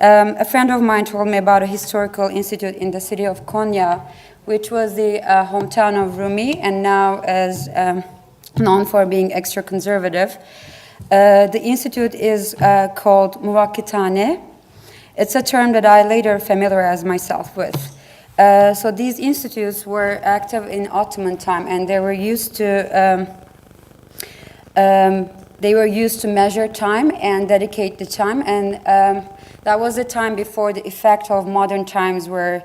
A friend of mine told me about a historical institute in the city of Konya, which was the hometown of Rumi, and now is known for being extra conservative. The institute is called Muvakkitane. It's a term that I later familiarized myself with. So these institutes were active in Ottoman time, and they were used to measure time and dedicate the time, and that was the time before the effect of modern times were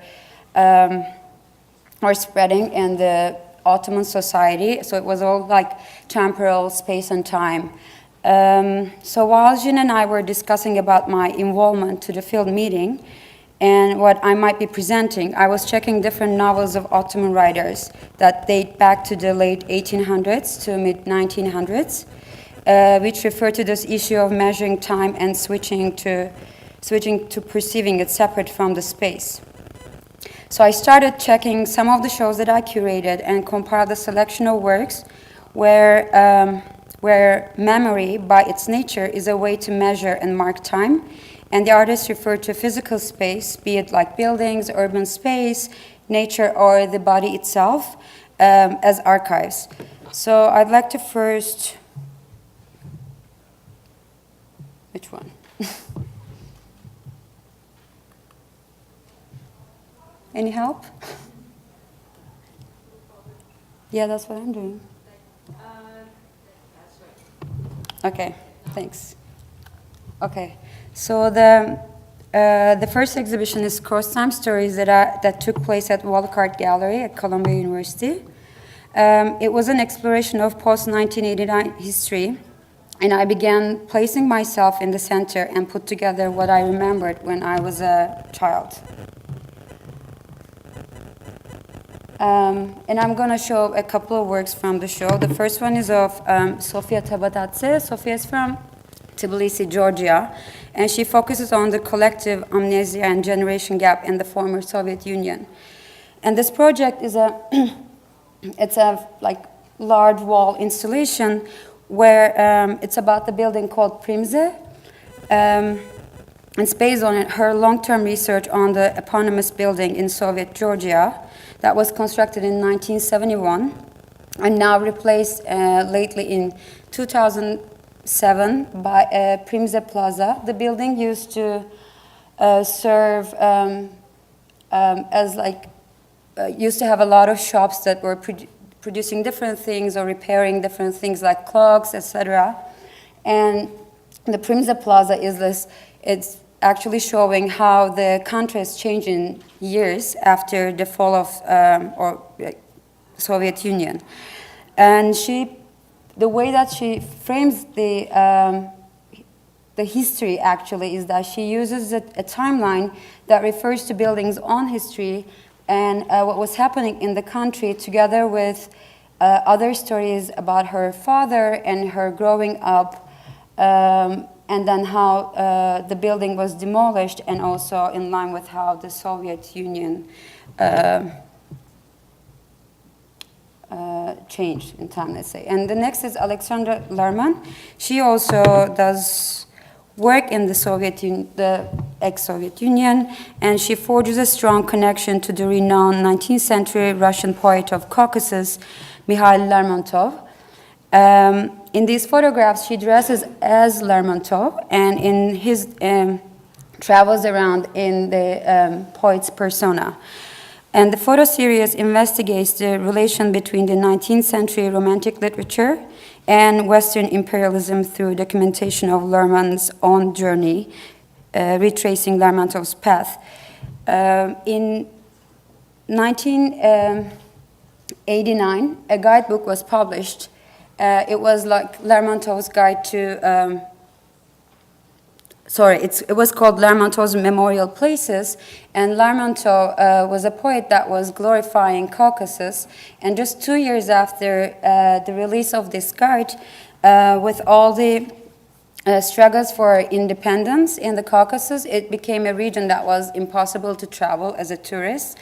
spreading in the Ottoman society. So it was all like temporal space and time. So while Xin and I were discussing about my involvement to the field meeting and what I might be presenting, I was checking different novels of Ottoman writers that date back to the late 1800s to mid-1900s, which refer to this issue of measuring time and switching to perceiving it separate from the space. So I started checking some of the shows that I curated and compiled a selection of works where memory, by its nature, is a way to measure and mark time, and the artists refer to physical space, be it like buildings, urban space, nature, or the body itself, as archives. So I'd like to first... Which one? Any help? Yeah, that's what I'm doing. Okay, thanks. Okay, so the first exhibition is Cross-Time Stories that took place at Walcott Gallery at Columbia University. It was an exploration of post-1989 history, and I began placing myself in the center and put together what I remembered when I was a child. And I'm going to show a couple of works from the show. The first one is of Sofia Tabatatse. Sofia is from Tbilisi, Georgia, and she focuses on the collective amnesia and generation gap in the former Soviet Union. And this project is it's a like large wall installation where it's about the building called Primze. It's based on her long-term research on the eponymous building in Soviet Georgia that was constructed in 1971 and now replaced lately in 2007 by Primze Plaza. The building used to serve as like, used to have a lot of shops that were producing different things or repairing different things like clocks, etc. And the Primze Plaza is this, it's actually showing how the country has changed in years after the fall of Soviet Union. And the way that she frames the history actually is that she uses a timeline that refers to buildings on history and what was happening in the country together with other stories about her father and her growing up, and then how the building was demolished, and also in line with how the Soviet Union changed in time, let's say. And the next is Alexandra Lerman. She also does work in the ex-Soviet Union, and she forges a strong connection to the renowned 19th century Russian poet of Caucasus, Mikhail Lermontov. In these photographs, she dresses as Lermontov, and in his travels around in the poet's persona. And the photo series investigates the relation between the 19th century Romantic literature and Western imperialism through documentation of Lerman's own journey, retracing Lermontov's path. In 1989, a guidebook was published. It was like Lermontov's guide to, it was called Lermontov's Memorial Places, and Lermontov was a poet that was glorifying Caucasus, and just 2 years after the release of this guide, with all the struggles for independence in the Caucasus, it became a region that was impossible to travel as a tourist,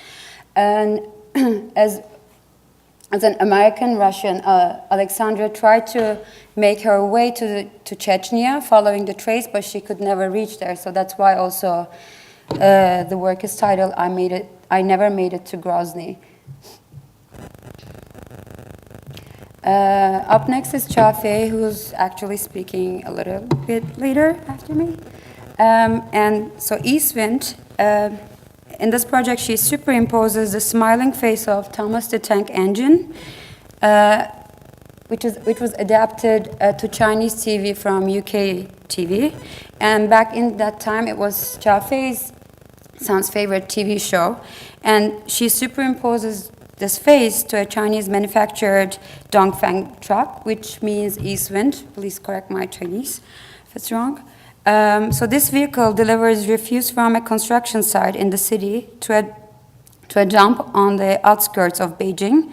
and as an American-Russian, Alexandra tried to make her way to Chechnya following the trace, but she could never reach there. So that's why also the work is titled, I Never Made It to Grozny. Up next is CAO Fei, who's actually speaking a little bit later after me. And so East Wind, in this project, she superimposes the smiling face of Thomas the Tank Engine, which was adapted to Chinese TV from UK TV. And back in that time, it was CAO Fei's son's favorite TV show. And she superimposes this face to a Chinese manufactured Dongfeng truck, which means East Wind. Please correct my Chinese if it's wrong. So this vehicle delivers refuse from a construction site in the city to a dump on the outskirts of Beijing,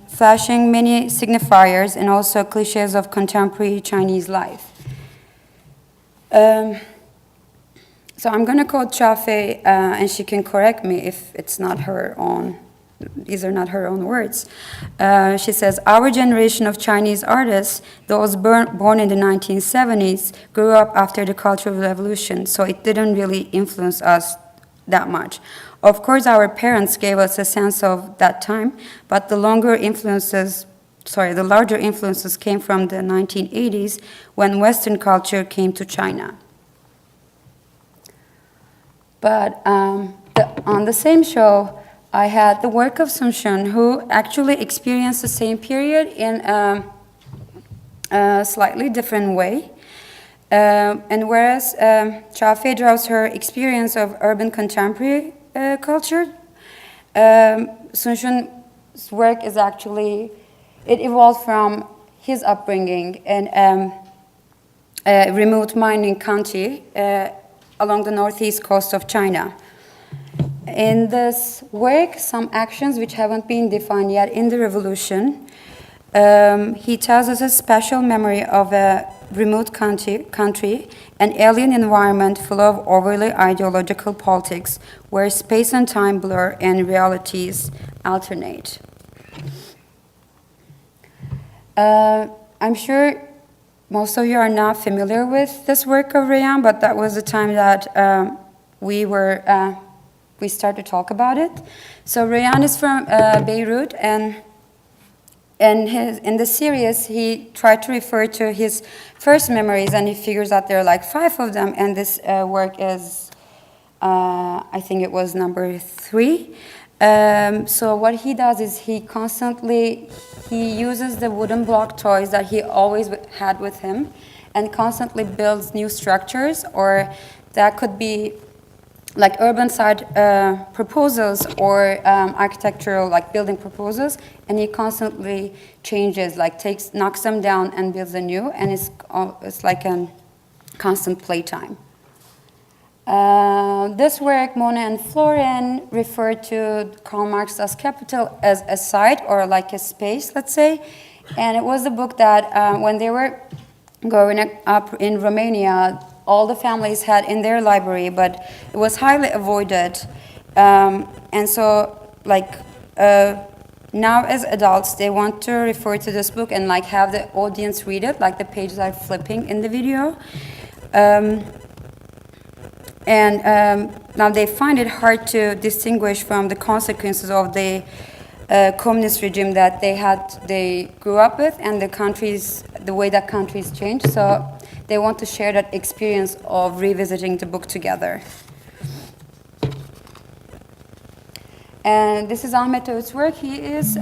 flashing many signifiers and also cliches of contemporary Chinese life. So I'm going to quote CAO Fei, and she can correct me if it's not her own. These are not her own words. She says, our generation of Chinese artists, those born in the 1970s, grew up after the Cultural Revolution, so it didn't really influence us that much. Of course, our parents gave us a sense of that time, but the larger influences came from the 1980s when Western culture came to China. But on the same show, I had the work of Sun Shun, who actually experienced the same period in a slightly different way. And whereas CAO Fei draws her experience of urban contemporary culture, Sun Shun's work is actually, it evolved from his upbringing in a remote mining county along the northeast coast of China. In this work, some actions which haven't been defined yet in the revolution, he tells us a special memory of a remote country, an alien environment full of overly ideological politics, where space and time blur and realities alternate. I'm sure most of you are not familiar with this work of Rayan, but that was the time that we started to talk about it. So Rayan is from Beirut, and in the series, he tried to refer to his first memories, and he figures out there are like 5 of them, and this work is, I think it was number 3. So what he does is he uses the wooden block toys that he always had with him, and constantly builds new structures, or that could be like urban site proposals or architectural, like building proposals, and he constantly changes, like knocks them down and builds a new, and it's like a constant playtime. This work, Mona and Florin, refer to Karl Marx Das Kapital as a site or like a space, let's say, and it was a book that when they were growing up in Romania, all the families had in their library, but it was highly avoided. And so, like, now as adults, they want to refer to this book and like have the audience read it, like the pages are flipping in the video. Now they find it hard to distinguish from the consequences of the communist regime that they grew up with, and the way that countries changed. So they want to share that experience of revisiting the book together. And this is Ahmet Öğüt's work. He is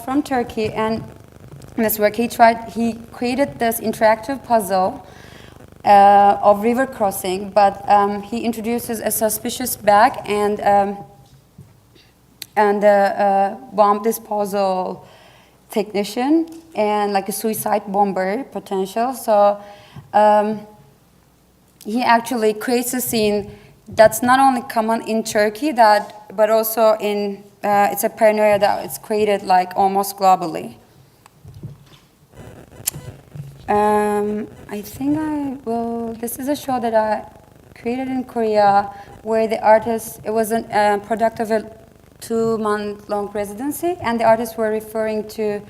from Turkey, and in this work he created this interactive puzzle of river crossing, but he introduces a suspicious bag and a bomb disposal technician and like a suicide bomber potential. So he actually creates a scene that's not only common in Turkey, but also in it's a paranoia that it's created like almost globally. I think this is a show that I created in Korea where the artist, it was a product of a 2-month-long residency, and the artists were referring to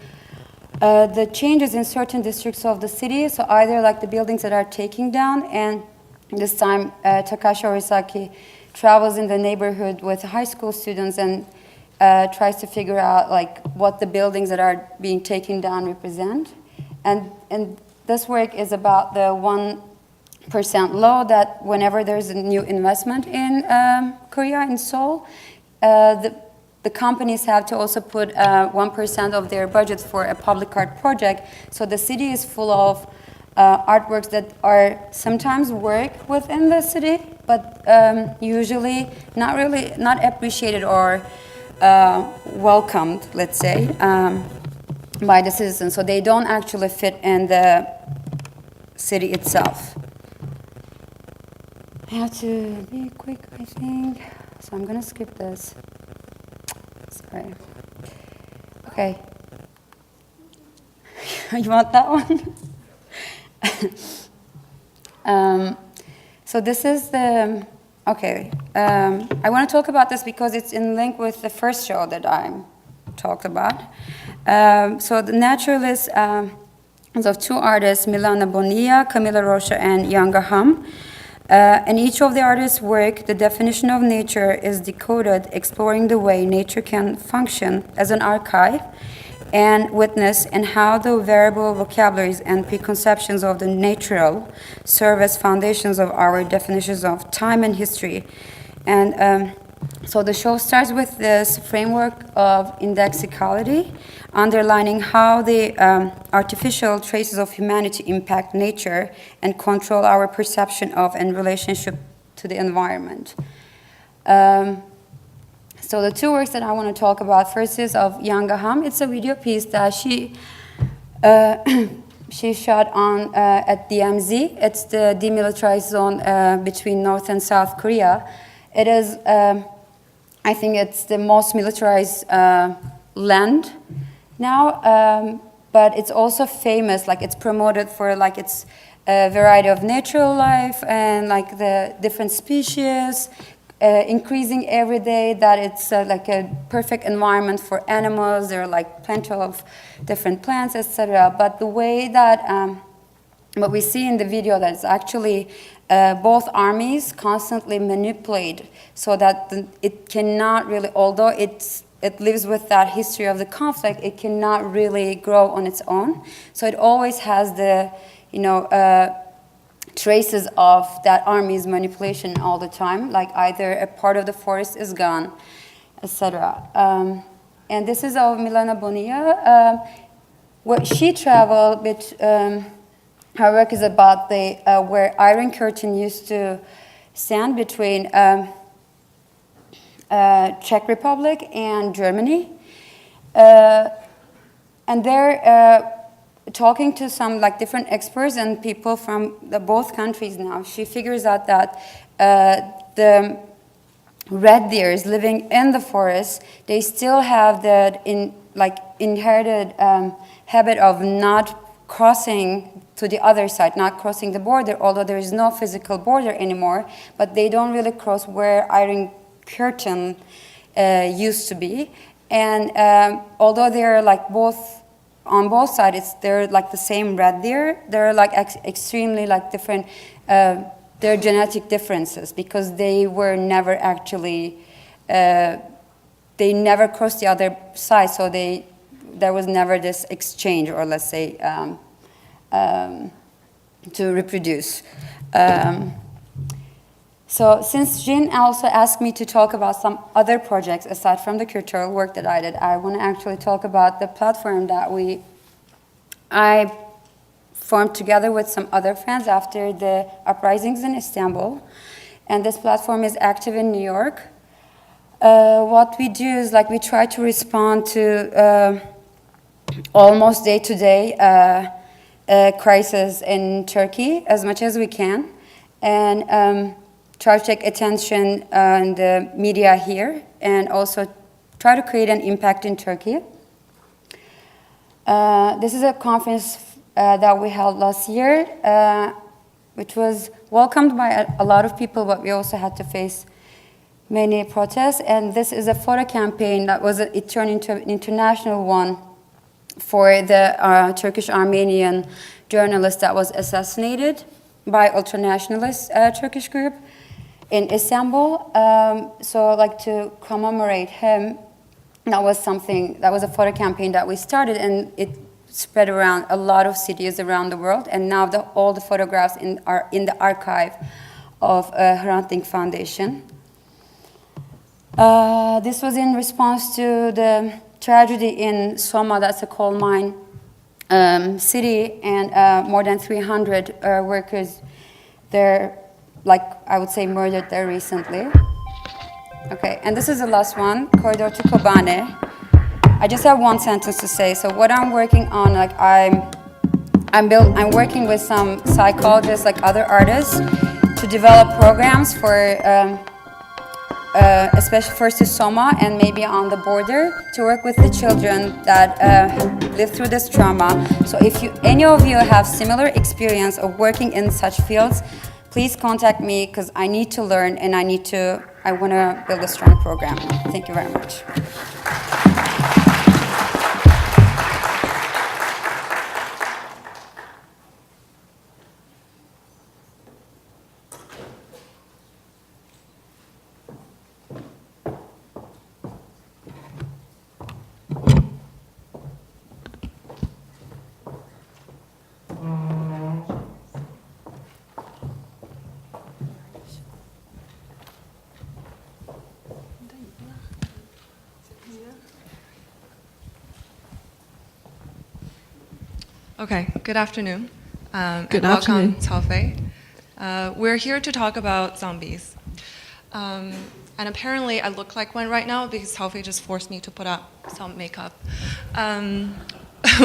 the changes in certain districts of the city. So either like the buildings that are taking down, and this time Takashi Orisaki travels in the neighborhood with high school students and tries to figure out like what the buildings that are being taken down represent. And this work is about the 1% law that whenever there's a new investment in Korea, in Seoul, the companies have to also put 1% of their budget for a public art project. So the city is full of artworks that are sometimes work within the city, but usually not appreciated or welcomed, let's say, by the citizens. So they don't actually fit in the city itself. I have to be quick, I think. So I'm gonna skip this. Sorry. Okay. You want that one? So this is the, okay. I want to talk about this because it's in link with the first show that I talked about. So the naturalists of 2 artists, Milana Bonilla, Camila Rocha, and Yang Ham. In each of the artists' work, the definition of nature is decoded, exploring the way nature can function as an archive and witness, and how the variable vocabularies and preconceptions of the natural serve as foundations of our definitions of time and history. And so the show starts with this framework of indexicality, underlining how the artificial traces of humanity impact nature and control our perception of and relationship to the environment. So the 2 works that I want to talk about first is of Yang Ham. It's a video piece that she shot on at DMZ. It's the demilitarized zone between North and South Korea. It is, I think it's the most militarized land now, but it's also famous, like it's promoted for like its variety of natural life and like the different species, increasing every day, that it's like a perfect environment for animals. There are like plenty of different plants, etc. But the way that what we see in the video, that it's actually both armies constantly manipulate so that it cannot really, although it lives with that history of the conflict, it cannot really grow on its own. So it always has the, traces of that army's manipulation all the time, like either a part of the forest is gone, etc. And this is of Milana Bonilla. What she traveled with, her work is about the where Iron Curtain used to stand between Czech Republic and Germany. And they're talking to some like different experts and people from both countries now. She figures out that the red deers living in the forest, they still have that inherited habit of not crossing to the other side, not crossing the border, although there is no physical border anymore, but they don't really cross where Iron Curtain used to be. And although they're like on both sides, they're like the same red deer, they're like extremely like different, they're genetic differences because they were never actually, they never crossed the other side, so there was never this exchange, or let's say, to reproduce. So since Xin also asked me to talk about some other projects aside from the curatorial work that I did, I want to actually talk about the platform that I formed together with some other friends after the uprisings in Istanbul. And this platform is active in New York. What we do is like we try to respond to almost day-to-day crisis in Turkey as much as we can. And try to take attention in the media here, and also try to create an impact in Turkey. This is a conference that we held last year, which was welcomed by a lot of people, but we also had to face many protests, and this is a photo campaign that it turned into an international one for the Turkish Armenian journalist that was assassinated by ultranationalist Turkish group in Istanbul. So like to commemorate him, that was a photo campaign that we started, and it spread around a lot of cities around the world, and now all the photographs are in the archive of Hrant Dink Foundation. This was in response to the tragedy in Soma, that's a coal mine city, and more than 300 workers there, like I would say, murdered there recently. Okay, and this is the last one, Corridor to Kobane. I just have one sentence to say. So what I'm working on, like I'm working with some psychologists, like other artists, to develop programs for, especially first to Soma and maybe on the border, to work with the children that live through this trauma. So if any of you have similar experience of working in such fields, please contact me, because I need to learn and I want to build a strong program. Thank you very much. Okay, good afternoon. Good afternoon. Welcome, CAO Fei. We're here to talk about zombies. And apparently I look like one right now because CAO Fei just forced me to put up some makeup.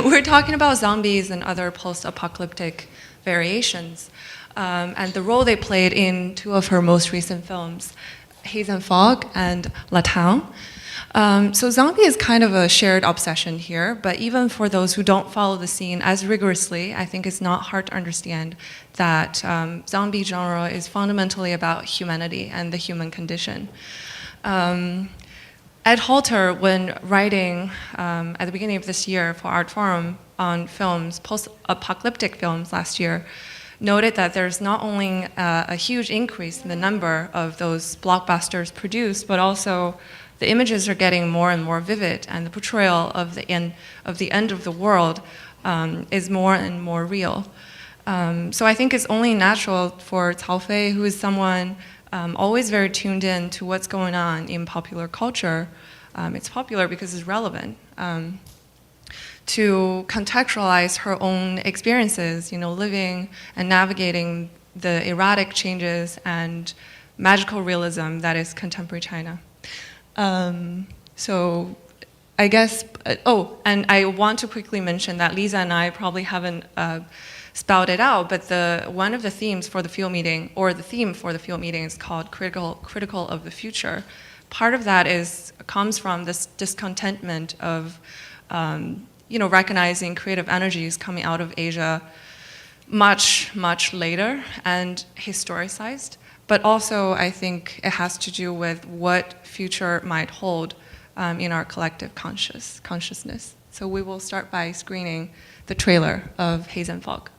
We're talking about zombies and other post-apocalyptic variations, and the role they played in two of her most recent films, Haze and Fog and La Town. So zombie is kind of a shared obsession here, but even for those who don't follow the scene as rigorously, I think it's not hard to understand that zombie genre is fundamentally about humanity and the human condition. Ed Halter, when writing at the beginning of this year for Art Forum on films, post-apocalyptic films last year, noted that there's not only a huge increase in the number of those blockbusters produced, but also the images are getting more and more vivid, and the portrayal of the end of the world is more and more real. So I think it's only natural for CAO Fei, who is someone always very tuned in to what's going on in popular culture. It's popular because it's relevant. To contextualize her own experiences, living and navigating the erratic changes and magical realism that is contemporary China. So I guess, and I want to quickly mention that Lisa and I probably haven't spelled it out, but one of the themes for the field meeting, or the theme for the field meeting, is called critical of the future. Part of that comes from this discontentment of, recognizing creative energies coming out of Asia much, much later and historicized. But also, I think it has to do with what future might hold in our collective consciousness. So we will start by screening the trailer of Haze and Fog.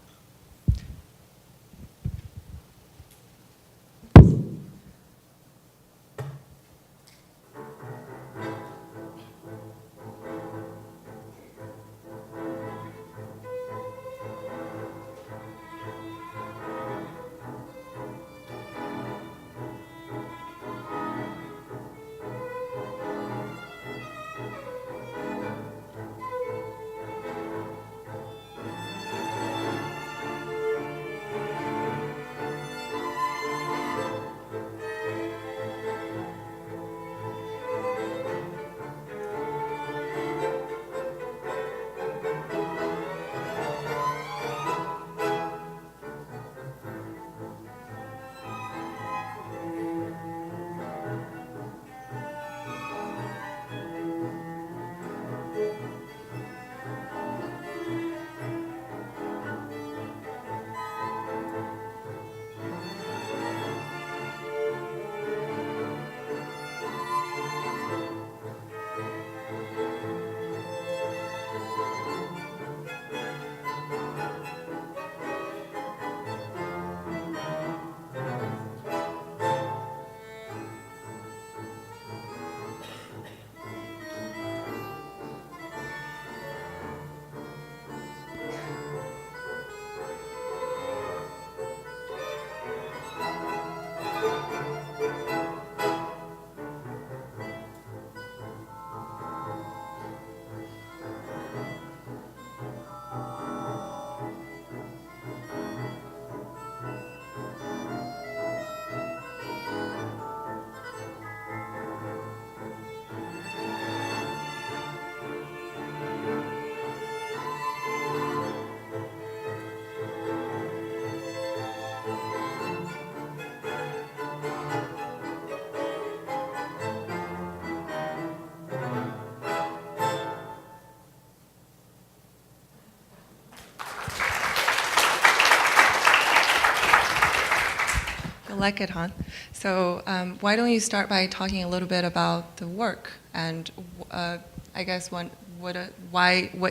like it, huh? So why don't you start by talking a little bit about the work and I guess what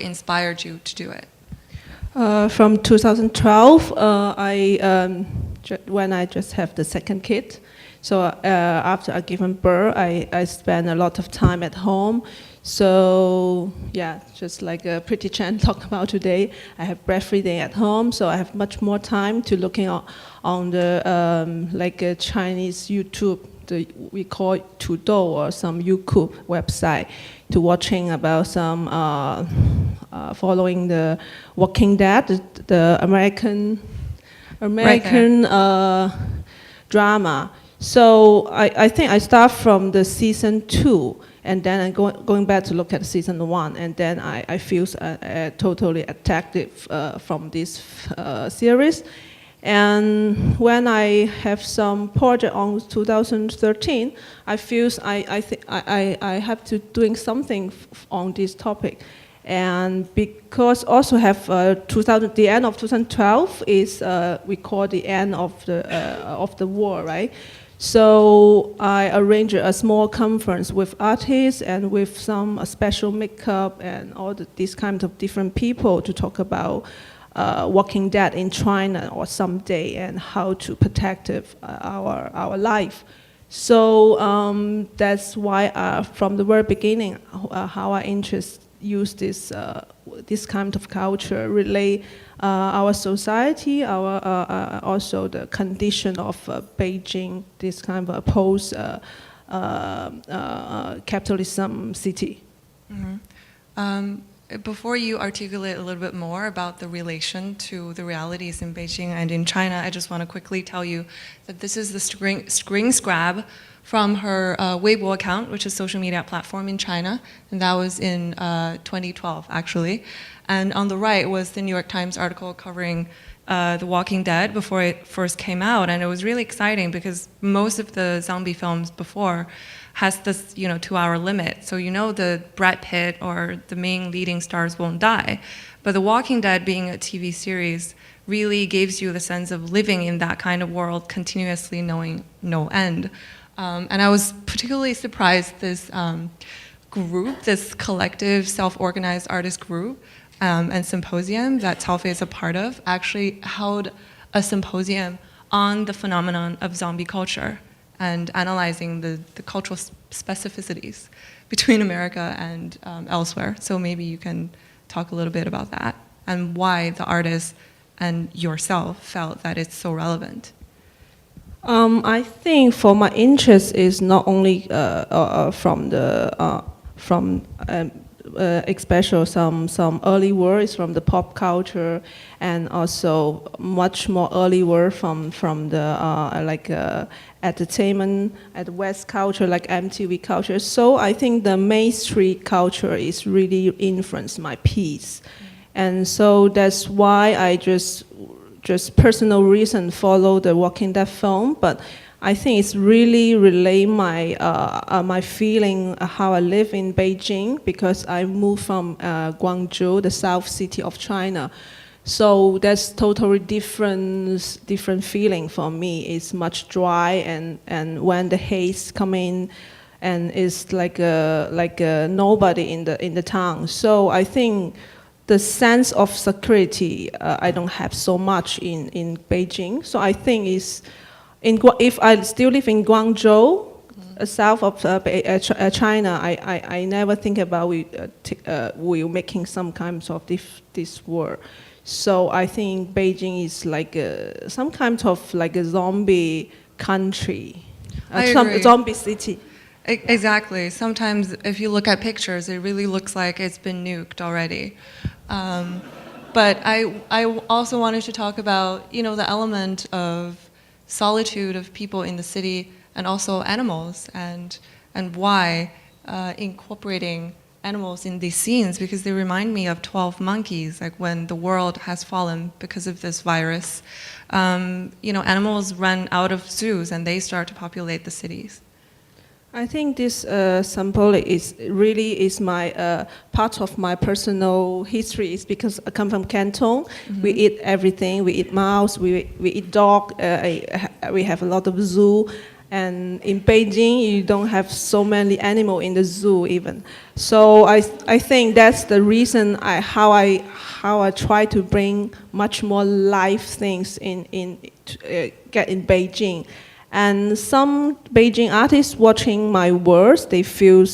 inspired you to do it? From 2012, when I just have the second kid. So after I given birth, I spend a lot of time at home. So yeah, just like Pretty Chan talked about today, I have breastfeeding at home, so I have much more time to looking on the Chinese YouTube, we call it Tudou or some YouTube website, to watching about some following the Walking Dead, the American drama. So I think I start from the season 2, and then I'm going back to look at season 1, and then I feel totally attracted from this series. And when I have some project on 2013, I feel I have to doing something on this topic. And because also have the end of 2012 is we call the end of the war, right? So I arranged a small conference with artists and with some special makeup and all these kinds of different people to talk about Walking Dead in China or someday and how to protect our life. So that's why from the very beginning, how I use this kind of culture relate our society, our also the condition of Beijing, this kind of post capitalism city. Mm-hmm. Before you articulate a little bit more about the relation to the realities in Beijing and in China, I just want to quickly tell you that this is the screen grab from her Weibo account, which is a social media platform in China, and that was in 2012, actually. And on the right was the New York Times article covering The Walking Dead before it first came out, and it was really exciting because most of the zombie films before has this 2-hour limit, so the Brad Pitt or the main leading stars won't die. But The Walking Dead, being a TV series, really gives you the sense of living in that kind of world, continuously knowing no end. And I was particularly surprised this group, this collective self-organized artist group and symposium that CAO Fei is a part of, actually held a symposium on the phenomenon of zombie culture and analyzing the cultural specificities between America and elsewhere. So maybe you can talk a little bit about that and why the artist and yourself felt that it's so relevant. I think for my interest is not only especially some early works from the pop culture, and also much more early work from the entertainment at West culture, like MTV culture. So I think the Main Street culture is really influenced my piece, and so that's why I just personal reason follow the Walking Dead film, but I think it's really relay my feeling how I live in Beijing, because I moved from Guangzhou, the south city of China. So that's totally different feeling for me. It's much dry, and when the haze come in, and it's like nobody in the town. So I think the sense of security I don't have so much in Beijing. So I think if I still live in Guangzhou, south of China, I never think about we making some kinds of this war. So I think Beijing is like some kind of like a zombie country, some zombie city. Exactly. Sometimes if you look at pictures, it really looks like it's been nuked already. But I also wanted to talk about the element of solitude of people in the city and also animals, and why incorporating animals in these scenes, because they remind me of 12 Monkeys, like when the world has fallen because of this virus. Animals run out of zoos and they start to populate the cities. I think this sample is my part of my personal history. Is because I come from Canton. We eat everything. We eat mouse. We eat dog. We have a lot of zoo. And in Beijing, you don't have so many animals in the zoo even. So I think that's the reason how I try to bring much more live things get in Beijing. And some Beijing artists watching my works, they feel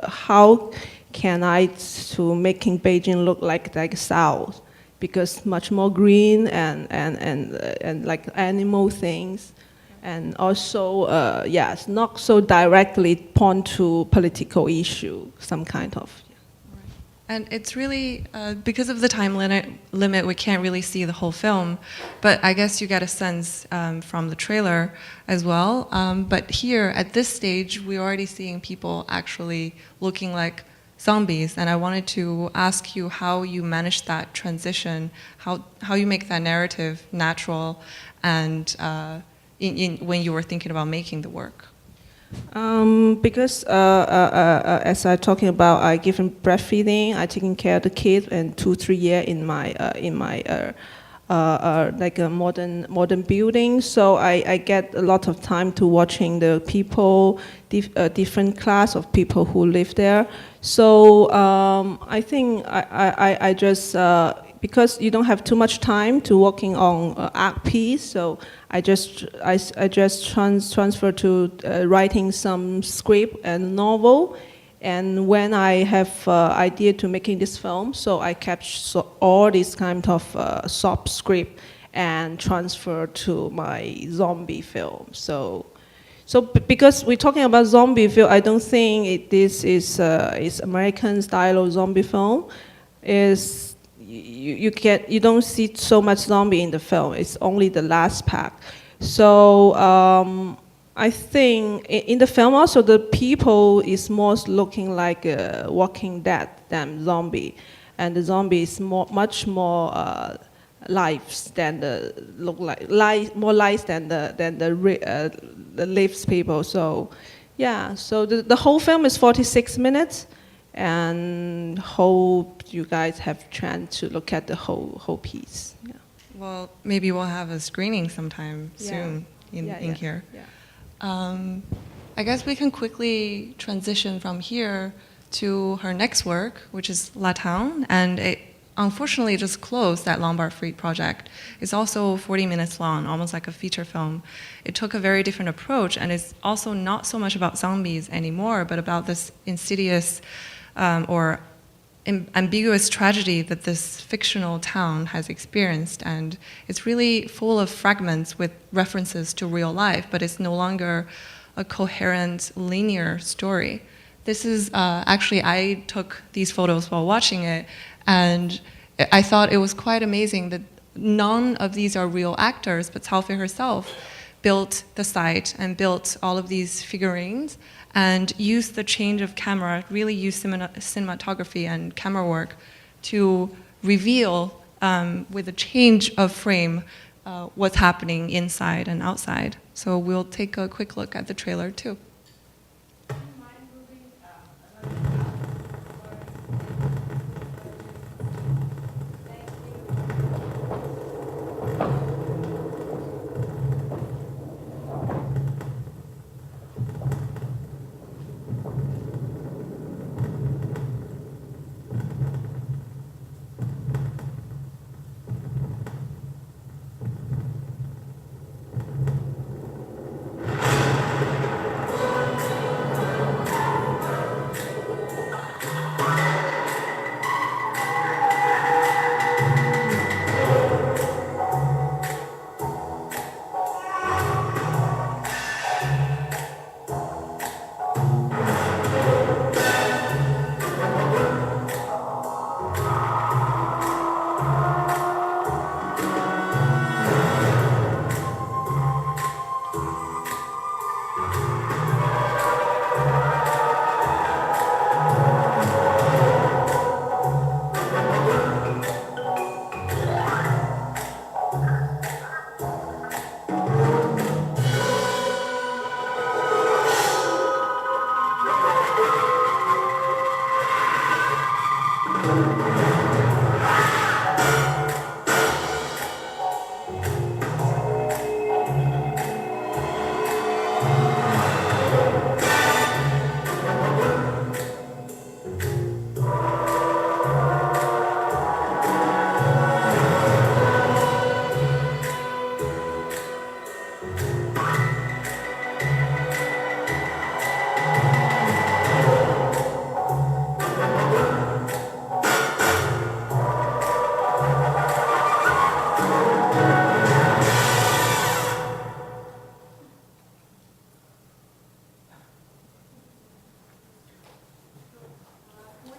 how can I to making Beijing look like South, because much more green and like animal things. And also, yes, not so directly point to political issue, some kind of. And it's really, because of the time limit, we can't really see the whole film, but I guess you get a sense from the trailer as well. But here, at this stage, we're already seeing people actually looking like zombies, and I wanted to ask you how you manage that transition, how you make that narrative natural, and when you were thinking about making the work. Because as I talking about, I give him breastfeeding, I taking care of the kid, and 2-3 years in my like a modern building. So I get a lot of time to watching the people, different class of people who live there. So I think I just because you don't have too much time to working on art piece, so I just transfer to writing some script and novel. And when I have idea to making this film, so I capture all this kind of soft script and transfer to my zombie film. So because we're talking about zombie film, I don't think this is American style of zombie film. Is you don't see so much zombie in the film. It's only the last part. So I think in the film also the people is more looking like Walking Dead than zombie, and the zombie is much more lives than more lives than the lives people. So yeah, so the whole film is 46 minutes. And hope you guys have chance to look at the whole piece. Yeah. Well, maybe we'll have a screening sometime soon in here. Yeah. I guess we can quickly transition from here to her next work, which is La Town, and it unfortunately just closed, that Lombard Street project. It's also 40 minutes long, almost like a feature film. It took a very different approach, and it's also not so much about zombies anymore, but about this insidious or ambiguous tragedy that this fictional town has experienced. And it's really full of fragments with references to real life, but it's no longer a coherent, linear story. This is actually, I took these photos while watching it, and I thought it was quite amazing that none of these are real actors, but CAO Fei herself built the site and built all of these figurines and used the change of camera, really used cinematography and camera work to reveal, with a change of frame, what's happening inside and outside. So we'll take a quick look at the trailer too.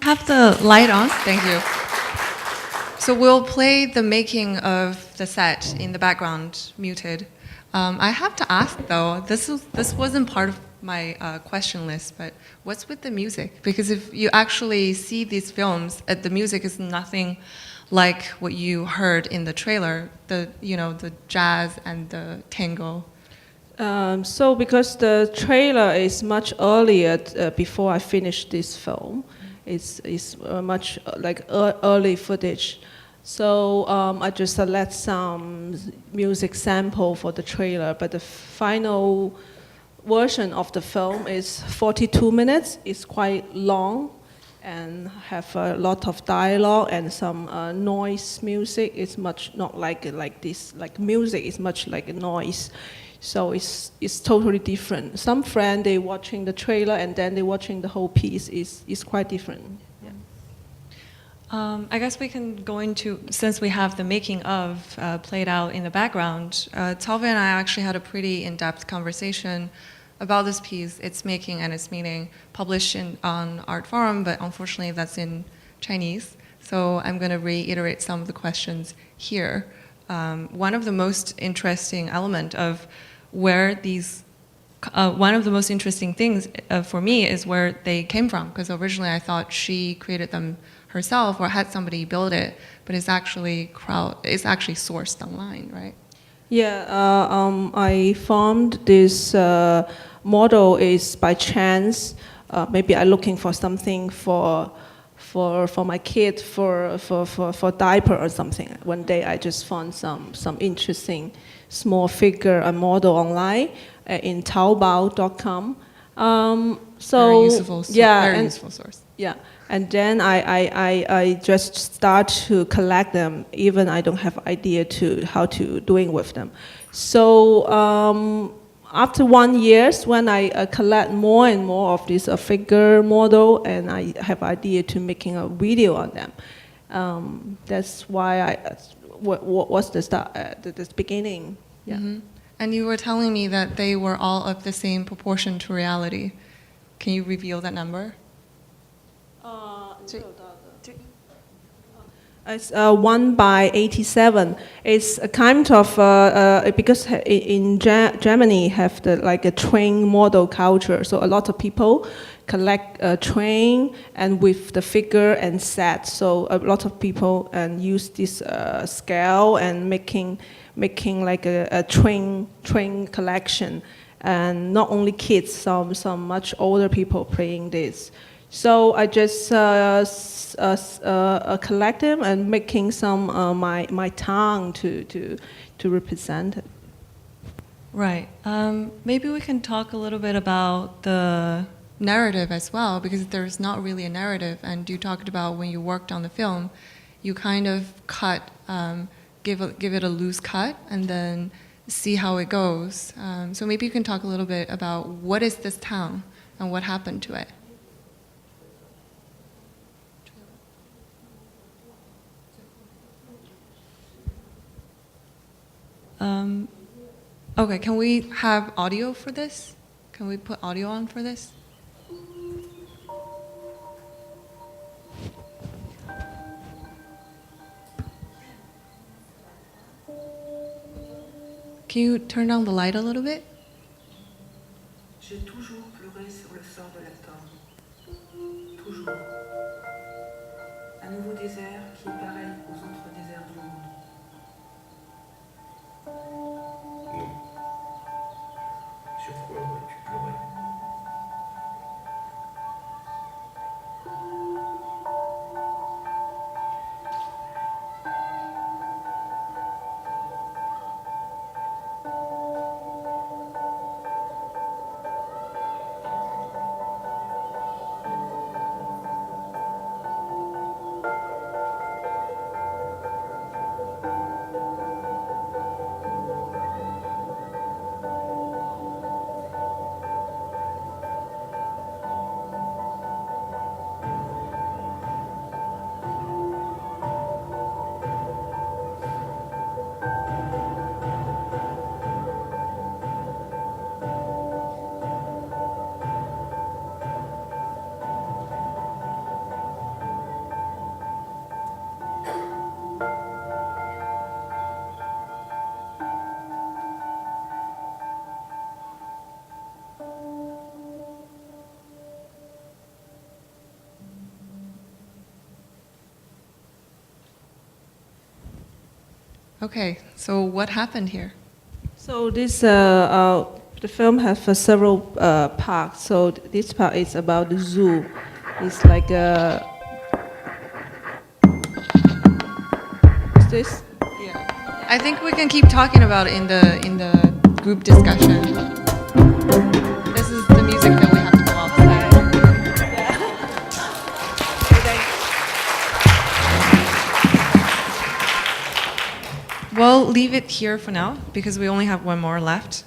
have the light on? Thank you. So we'll play the making of the set in the background, muted. I have to ask though, this wasn't part of my question list, but what's with the music? Because if you actually see these films, the music is nothing like what you heard in the trailer. The jazz and the tango. So because the trailer is much earlier before I finished this film, it's much like early footage. So I just select some music sample for the trailer, but the final version of the film is 42 minutes. It's quite long and have a lot of dialogue and some noise music. It's much not like this, like music is much like a noise. So it's totally different. Some friend, they watching the trailer and then they watching the whole piece is quite different. I guess we can go into, since we have the making of played out in the background, Tove and I actually had a pretty in-depth conversation about this piece, its making and its meaning, published on Art Forum, but unfortunately that's in Chinese. So I'm going to reiterate some of the questions here. One of the most interesting element of where these, one of the most interesting things for me is where they came from, because originally I thought she created them herself or had somebody build it, but it's actually sourced online, right? Yeah, I formed this model is by chance. Maybe I'm looking for something for my kid for diaper or something. One day I just found some interesting small figure, a model online in Taobao.com. Very useful, yeah, useful source. Yeah, and then I just start to collect them. Even I don't have idea to how to doing with them. So after 1 year, when I collect more and more of this figure model, and I have idea to making a video on them. That's why what's the start the beginning. Yeah. Mm-hmm. And you were telling me that they were all of the same proportion to reality. Can you reveal that number? It's 1/87. It's a kind of because in Germany have like a train model culture. So a lot of people collect a train and with the figure and set. So a lot of people use this scale and making like a train collection. And not only kids, some much older people playing this. So I just collect them and making some my tongue to represent it. Right. Maybe we can talk a little bit about the narrative as well, because there's not really a narrative. And you talked about when you worked on the film, you kind of cut, give it a loose cut, and then see how it goes. So maybe you can talk a little bit about what is this town and what happened to it. Okay, can we have audio for this? Can we put audio on for this? Can you turn down the light a little bit? J'ai toujours pleuré sur le sort de la Torre. Toujours. Un nouveau désert qui est pareil aux autres déserts du monde. Non. Sur quoi aurais-tu pleuré? Okay, so what happened here? So this the film has several parts. So this part is about the zoo. It's like a. Is this? Yeah. I think we can keep talking about it in the group discussion. This is the music that we have to go outside. We'll leave it here for now because we only have one more left.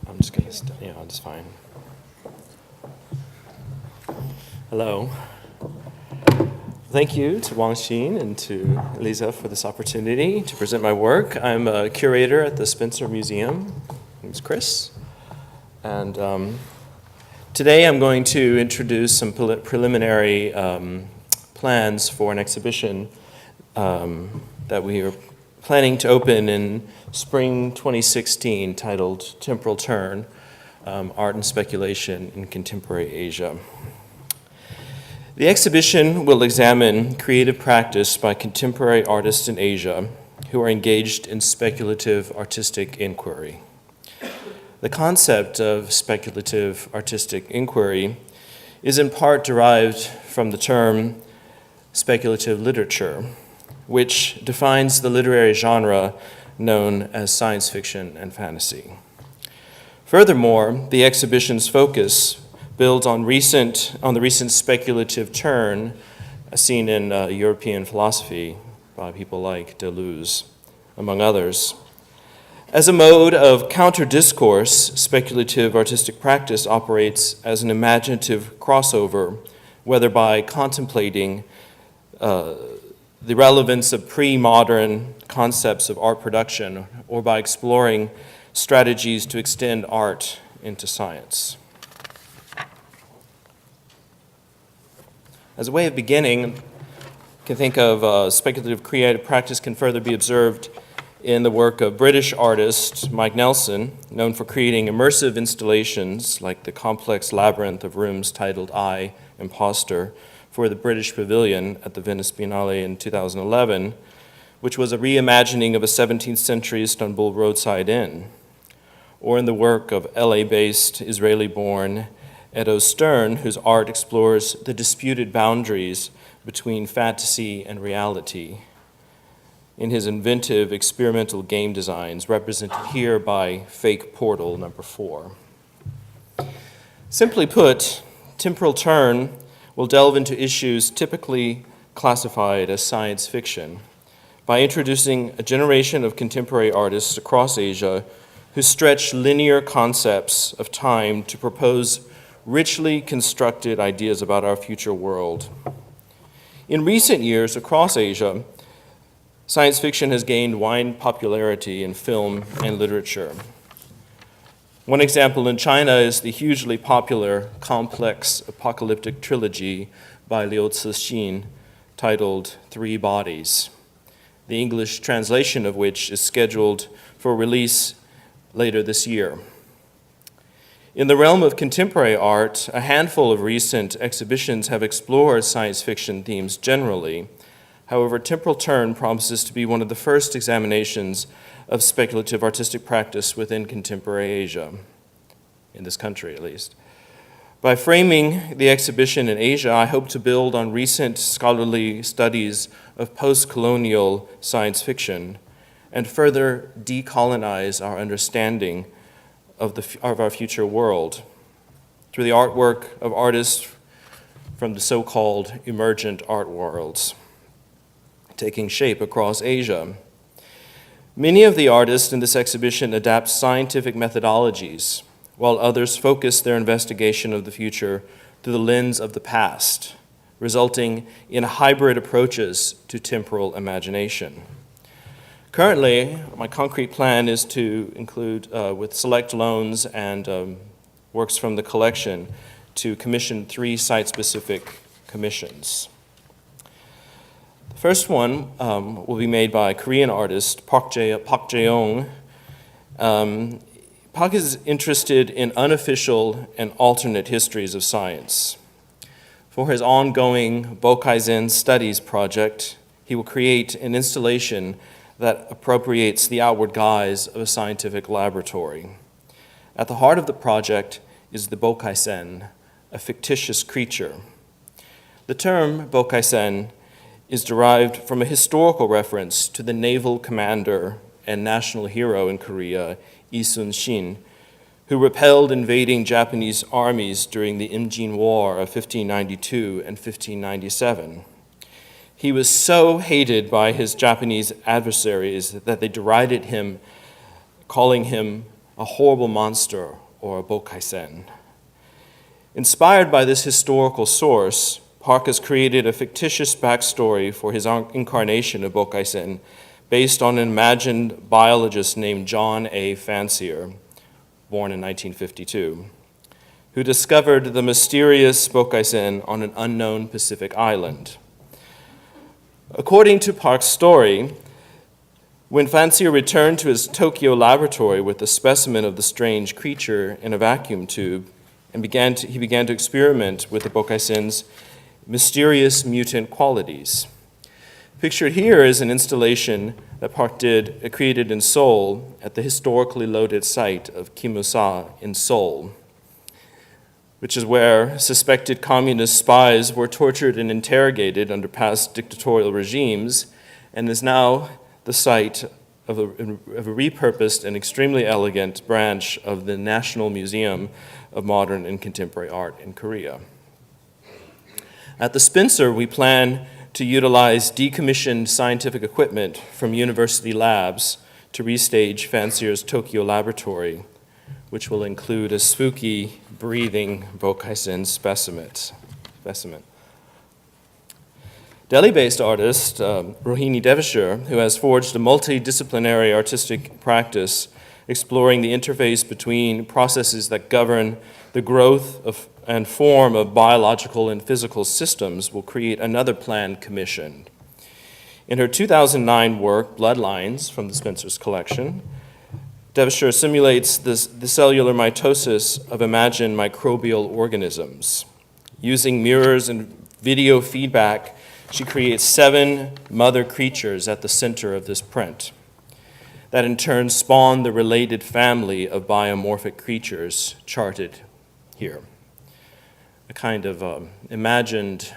I'm just going to, yeah, that's fine. Hello. Thank you to Xin WANG and to Lisa for this opportunity to present my work. I'm a curator at the Spencer Museum. My name's Kris. And today I'm going to introduce some preliminary plans for an exhibition that we are planning to open in spring 2016 titled Temporal Turn, Art and Speculation in Contemporary Asia. The exhibition will examine creative practice by contemporary artists in Asia who are engaged in speculative artistic inquiry. The concept of speculative artistic inquiry is in part derived from the term speculative literature, which defines the literary genre known as science fiction and fantasy. Furthermore, the exhibition's focus builds on the recent speculative turn seen in European philosophy by people like Deleuze, among others. As a mode of counter-discourse, speculative artistic practice operates as an imaginative crossover, whether by contemplating the relevance of pre-modern concepts of art production or by exploring strategies to extend art into science. As a way of beginning, you can think of speculative creative practice can further be observed in the work of British artist Mike Nelson, known for creating immersive installations like the complex labyrinth of rooms titled I, Imposter, for the British Pavilion at the Venice Biennale in 2011, which was a reimagining of a 17th century Istanbul roadside inn, or in the work of LA-based, Israeli-born Edo Stern, whose art explores the disputed boundaries between fantasy and reality in his inventive experimental game designs, represented here by Fake Portal number 4. Simply put, Temporal Turn will delve into issues typically classified as science fiction by introducing a generation of contemporary artists across Asia who stretch linear concepts of time to propose richly constructed ideas about our future world. In recent years, across Asia, science fiction has gained wide popularity in film and literature. One example in China is the hugely popular complex apocalyptic trilogy by Liu Cixin titled Three Bodies, the English translation of which is scheduled for release later this year. In the realm of contemporary art, a handful of recent exhibitions have explored science fiction themes generally. However, Temporal Turn promises to be one of the first examinations of speculative artistic practice within contemporary Asia, in this country at least. By framing the exhibition in Asia, I hope to build on recent scholarly studies of post-colonial science fiction and further decolonize our understanding of our future world through the artwork of artists from the so-called emergent art worlds taking shape across Asia. Many of the artists in this exhibition adapt scientific methodologies, while others focus their investigation of the future through the lens of the past, resulting in hybrid approaches to temporal imagination. Currently, my concrete plan is to include, with select loans and works from the collection, to commission 3 site-specific commissions. The first one will be made by Korean artist Park Jae-young. Park is interested in unofficial and alternate histories of science. For his ongoing Bokaizen Studies project, he will create an installation that appropriates the outward guise of a scientific laboratory. At the heart of the project is the Bokaisen, a fictitious creature. The term Bokaisen is derived from a historical reference to the naval commander and national hero in Korea, Lee Sun-shin, who repelled invading Japanese armies during the Imjin War of 1592 and 1597. He was so hated by his Japanese adversaries that they derided him, calling him a horrible monster or a Bokaisen. Inspired by this historical source, Park has created a fictitious backstory for his incarnation of Bokaisen based on an imagined biologist named John A. Fancier, born in 1952, who discovered the mysterious Bokaisen on an unknown Pacific island. According to Park's story, when Fancier returned to his Tokyo laboratory with a specimen of the strange creature in a vacuum tube, and he began to experiment with the Bokaisen's mysterious mutant qualities. Pictured here is an installation that Park created in Seoul at the historically loaded site of Kimusa in Seoul, which is where suspected communist spies were tortured and interrogated under past dictatorial regimes, and is now the site of a repurposed and extremely elegant branch of the National Museum of Modern and Contemporary Art in Korea. At the Spencer, we plan to utilize decommissioned scientific equipment from university labs to restage Fancier's Tokyo laboratory, which will include a spooky, breathing Bokaisen specimen. Delhi-based artist Rohini Devashir, who has forged a multidisciplinary artistic practice exploring the interface between processes that govern the growth of and form of biological and physical systems, will create another planned commission. In her 2009 work, Bloodlines, from the Spencer's collection, Devashir simulates the cellular mitosis of imagined microbial organisms. Using mirrors and video feedback, she creates 7 mother creatures at the center of this print that in turn spawn the related family of biomorphic creatures charted here. A kind of imagined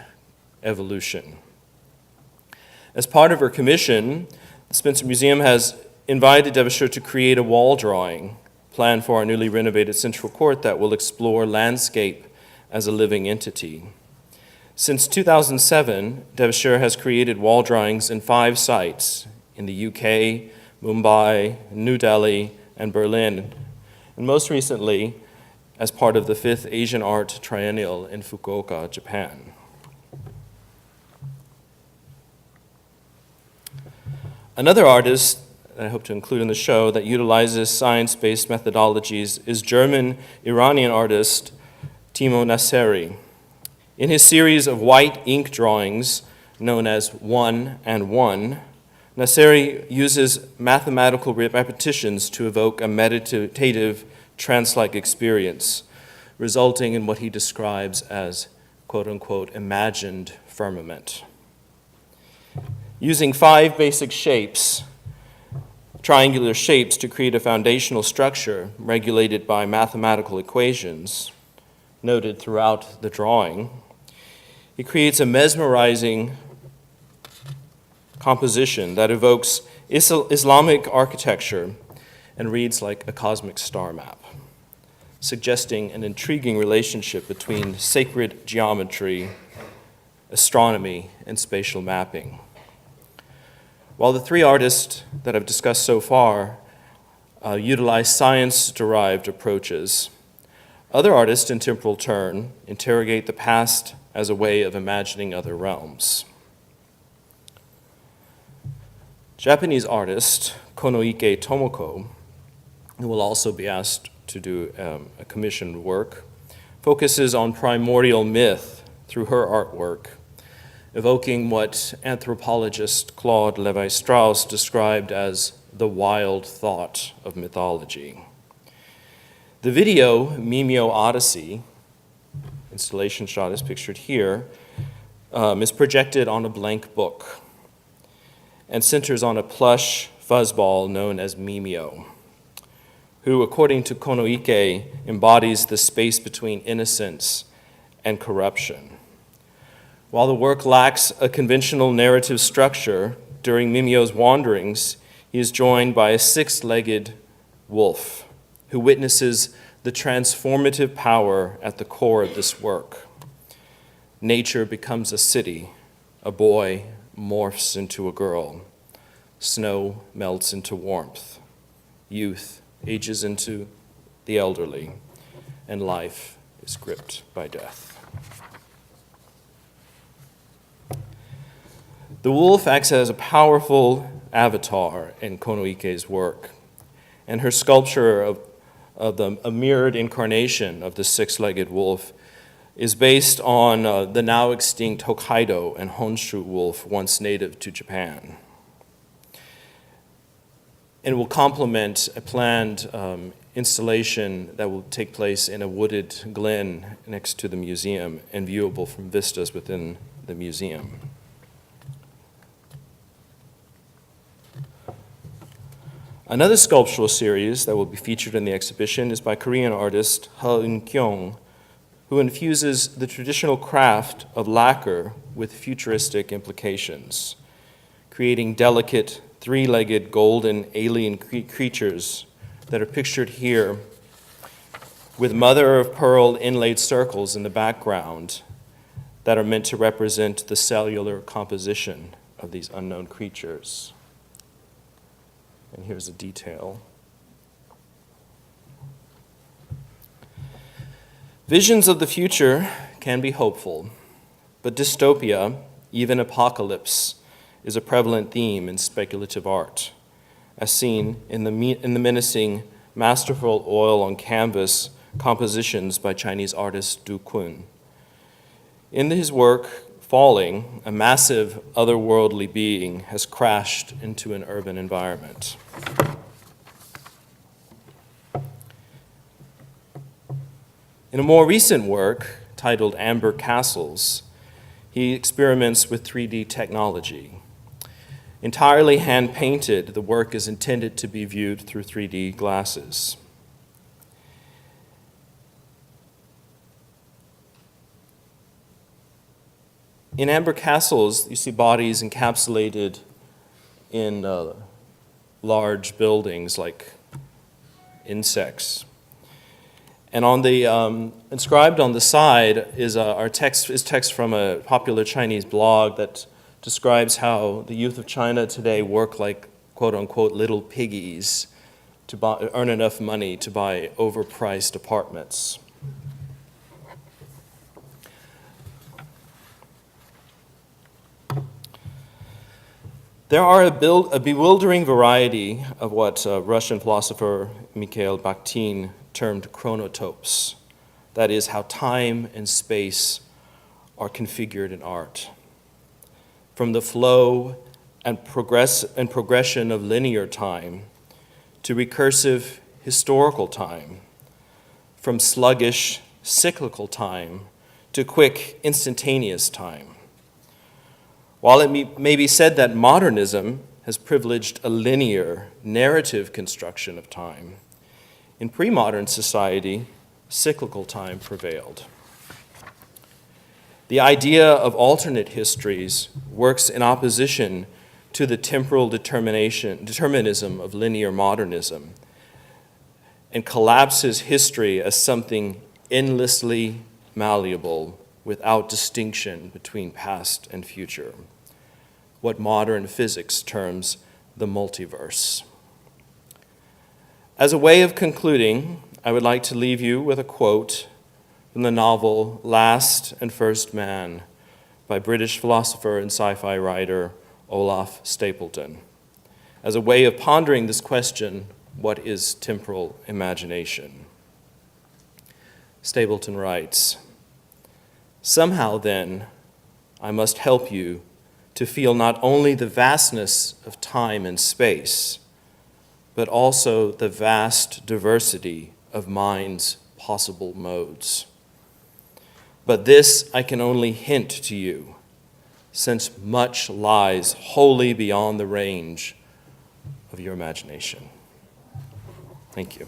evolution. As part of her commission, the Spencer Museum has invited Devashir to create a wall drawing planned for our newly renovated Central Court that will explore landscape as a living entity. Since 2007, Devashir has created wall drawings in 5 sites in the UK, Mumbai, New Delhi, and Berlin, and most recently as part of the 5th Asian Art Triennial in Fukuoka, Japan. Another artist that I hope to include in the show that utilizes science-based methodologies is German-Iranian artist Timo Nasseri. In his series of white ink drawings known as 1 and 1, Nasseri uses mathematical repetitions to evoke a meditative trance-like experience, resulting in what he describes as quote-unquote imagined firmament. Using 5 basic shapes, triangular shapes, to create a foundational structure regulated by mathematical equations noted throughout the drawing, he creates a mesmerizing composition that evokes Islamic architecture and reads like a cosmic star map, suggesting an intriguing relationship between sacred geometry, astronomy, and spatial mapping. While the 3 artists that I've discussed so far utilize science-derived approaches, other artists in temporal turn interrogate the past as a way of imagining other realms. Japanese artist Konoike Tomoko, who will also be asked to do a commissioned work focuses on primordial myth through her artwork, evoking what anthropologist Claude Lévi-Strauss described as the wild thought of mythology. The video, Mimeo Odyssey, installation shot is pictured here, is projected on a blank book and centers on a plush fuzzball known as Mimeo, who, according to Konoike, embodies the space between innocence and corruption. While the work lacks a conventional narrative structure, during Mimeo's wanderings, he is joined by a six-legged wolf who witnesses the transformative power at the core of this work. Nature becomes a city, a boy morphs into a girl, snow melts into warmth, youth ages into the elderly, and life is gripped by death. The wolf acts as a powerful avatar in Konoike's work, and her sculpture of a mirrored incarnation of the six-legged wolf is based on the now extinct Hokkaido and Honshu wolf, once native to Japan, and will complement a planned installation that will take place in a wooded glen next to the museum and viewable from vistas within the museum. Another sculptural series that will be featured in the exhibition is by Korean artist He Eun-kyung, who infuses the traditional craft of lacquer with futuristic implications, creating delicate, three-legged golden alien creatures that are pictured here with mother-of-pearl inlaid circles in the background that are meant to represent the cellular composition of these unknown creatures. And here's a detail. Visions of the future can be hopeful, but dystopia, even apocalypse, is a prevalent theme in speculative art, as seen in the menacing, masterful oil on canvas compositions by Chinese artist Du Kun. In his work, Falling, a massive otherworldly being has crashed into an urban environment. In a more recent work titled Amber Castles, he experiments with 3D technology. Entirely hand-painted, the work is intended to be viewed through 3D glasses. In Amber Castles, you see bodies encapsulated in large buildings like insects. And on the inscribed on the side is text from a popular Chinese blog that describes how the youth of China today work like quote-unquote little piggies to earn enough money to buy overpriced apartments. There are a bewildering variety of what Russian philosopher Mikhail Bakhtin termed chronotopes, that is, how time and space are configured in art. From the flow and progression of linear time to recursive historical time, from sluggish cyclical time to quick instantaneous time. While it may be said that modernism has privileged a linear, narrative construction of time, in pre-modern society, cyclical time prevailed. The idea of alternate histories works in opposition to the temporal determinism of linear modernism and collapses history as something endlessly malleable without distinction between past and future, what modern physics terms the multiverse. As a way of concluding, I would like to leave you with a quote from the novel Last and First Man by British philosopher and sci-fi writer Olaf Stapledon, as a way of pondering this question, what is temporal imagination? Stapleton writes, "Somehow then, I must help you to feel not only the vastness of time and space, but also the vast diversity of mind's possible modes. But this I can only hint to you, since much lies wholly beyond the range of your imagination." Thank you.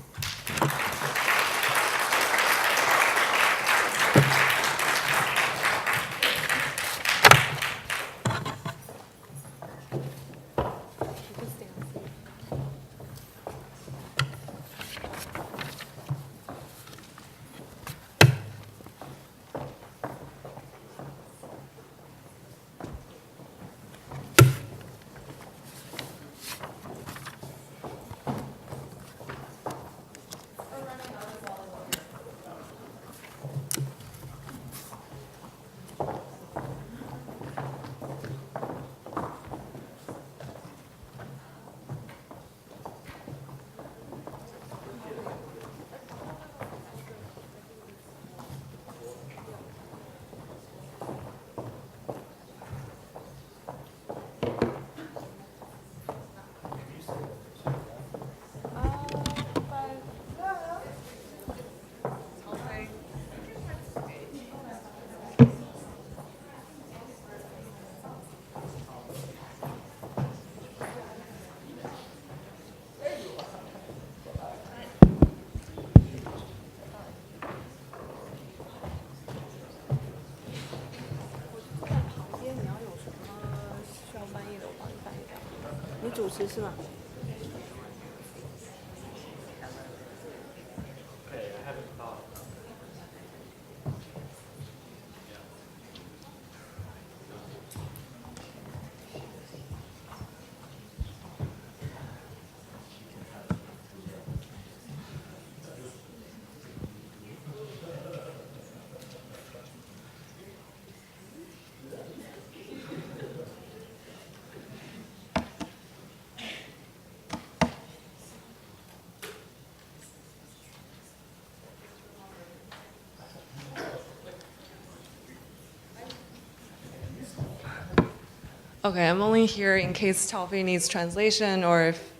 Okay, I'm only here in case CAO Fei needs translation or if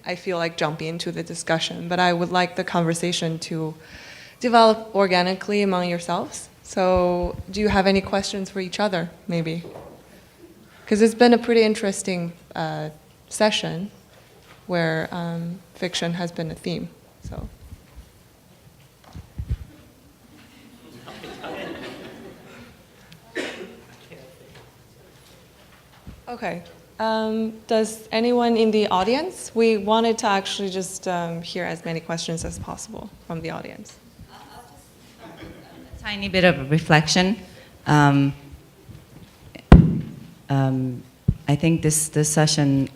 I feel like jumping into the discussion, but I would like the conversation to develop organically among yourselves. So do you have any questions for each other, maybe? Because it's been a pretty interesting session where fiction has been a theme, so. Okay. Does anyone in the audience? We wanted to actually just hear as many questions as possible from the audience. A tiny bit of a reflection. I think this session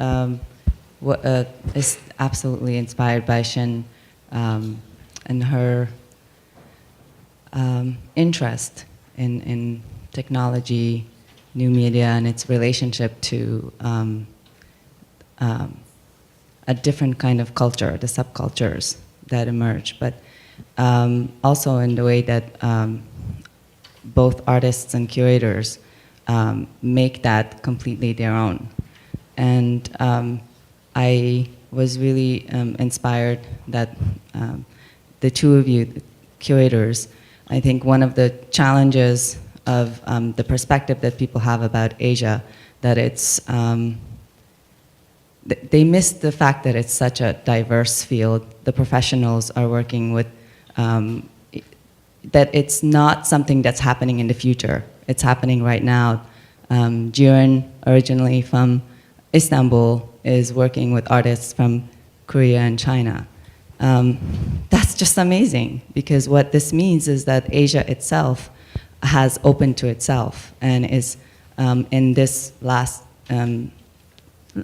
is absolutely inspired by Xin and her interest in technology, new media, and its relationship to a different kind of culture, the subcultures that emerge, but also in the way that both artists and curators make that completely their own. And I was really inspired that the two of you, the curators, I think one of the challenges of the perspective that people have about Asia, that it's, they miss the fact that it's such a diverse field. The professionals are working with, that it's not something that's happening in the future. It's happening right now. Ceren, originally from Istanbul, is working with artists from Korea and China. That's just amazing, because what this means is that Asia itself has opened to itself and is in this last,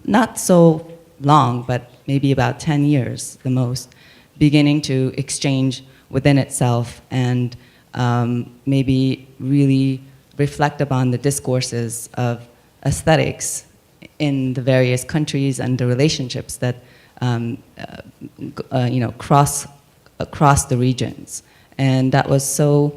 not so long, but maybe about 10 years, the most, beginning to exchange within itself and maybe really reflect upon the discourses of aesthetics in the various countries and the relationships that cross the regions. And that was so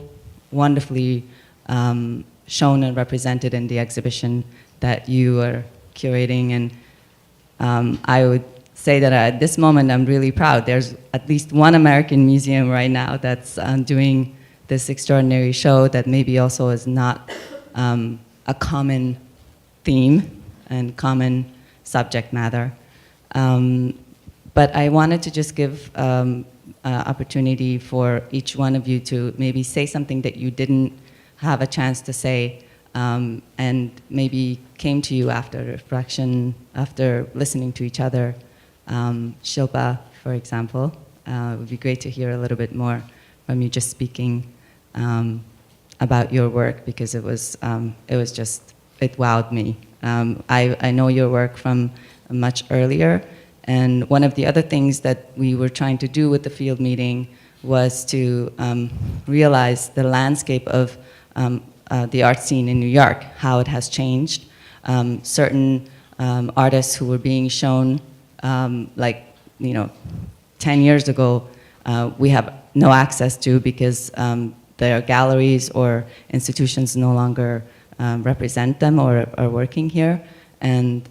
wonderfully shown and represented in the exhibition that you are curating. And I would say that at this moment I'm really proud. There's at least one American museum right now that's doing this extraordinary show that maybe also is not a common theme and common subject matter. But I wanted to just give opportunity for each one of you to maybe say something that you didn't have a chance to say, and maybe came to you after reflection, after listening to each other. Shilpa, for example, it would be great to hear a little bit more from you just speaking about your work, because it was just, it wowed me. I know your work from much earlier, and one of the other things that we were trying to do with the field meeting was to realize the landscape of the art scene in New York, how it has changed. Certain artists who were being shown, 10 years ago, we have no access to, because their galleries or institutions no longer represent them or are working here. And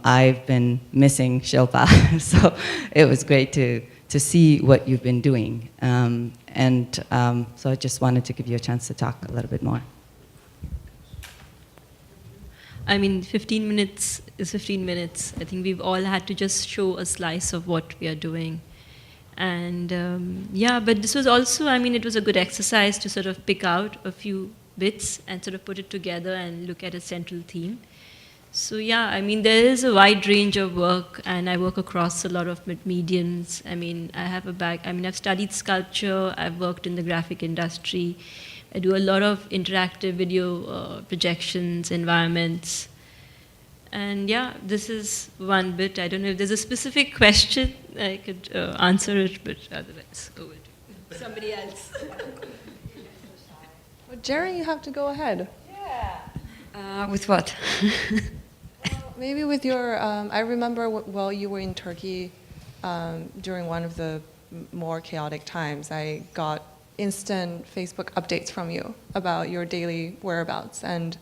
I've been missing Shilpa, so it was great to see what you've been doing. So I just wanted to give you a chance to talk a little bit more. I mean, 15 minutes is 15 minutes. I think we've all had to just show a slice of what we are doing. And yeah, but this was also, I mean, it was a good exercise to sort of pick out a few bits and sort of put it together and look at a central theme. So yeah, I mean, there is a wide range of work, and I work across a lot of mediums. I mean, I've studied sculpture, I've worked in the graphic industry. I do a lot of interactive video projections, environments. And yeah, this is one bit. I don't know if there's a specific question I could answer it, but otherwise, over to somebody else. Well, Ceren, you have to go ahead. Yeah. With what? Maybe with your, I remember while you were in Turkey during one of the more chaotic times, I got instant Facebook updates from you about your daily whereabouts. And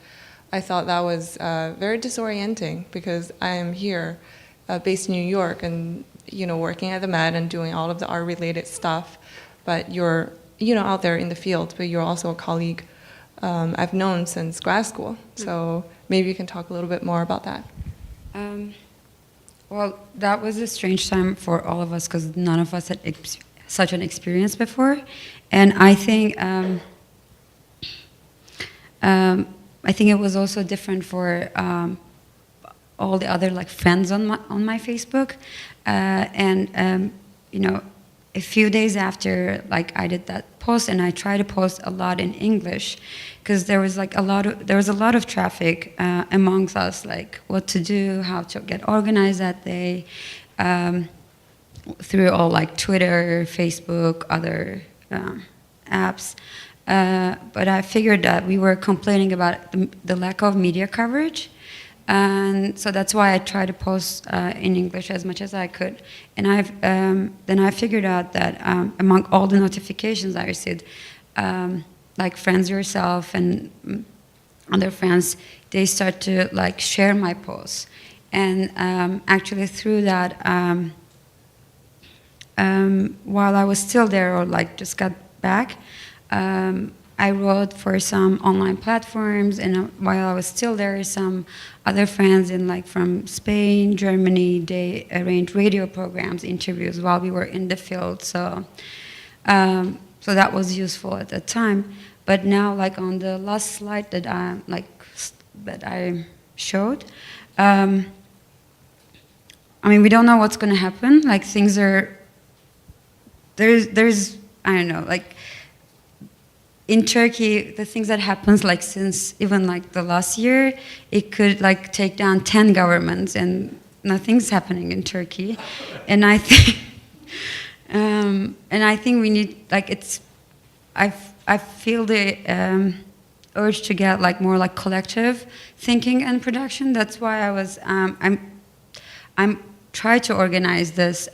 I thought that was very disorienting, because I am here based in New York and, working at the Met and doing all of the art-related stuff. But you're, out there in the field, but you're also a colleague I've known since grad school. So maybe you can talk a little bit more about that. Well, that was a strange time for all of us, because none of us had such an experience before. And I think it was also different for all the other friends on my Facebook. A few days after I did that post, and I tried to post a lot in English, because there was a lot of traffic amongst us, what to do, how to get organized that day, through all Twitter, Facebook, other apps. But I figured that we were complaining about the lack of media coverage. And so that's why I tried to post in English as much as I could. And then I figured out that among all the notifications I received, friends yourself and other friends, they start to share my posts. And actually through that, while I was still there or just got back, I wrote for some online platforms, and while I was still there, some other friends from Spain, Germany, they arranged radio programs, interviews while we were in the field. So that was useful at that time. But now, on the last slide that I showed, we don't know what's going to happen. Things are there's I don't know, in Turkey, the things that happens since even the last year, it could take down 10 governments, and nothing's happening in Turkey. And I think we need I feel the urge to get more collective thinking and production. That's why I was I'm trying to organize this.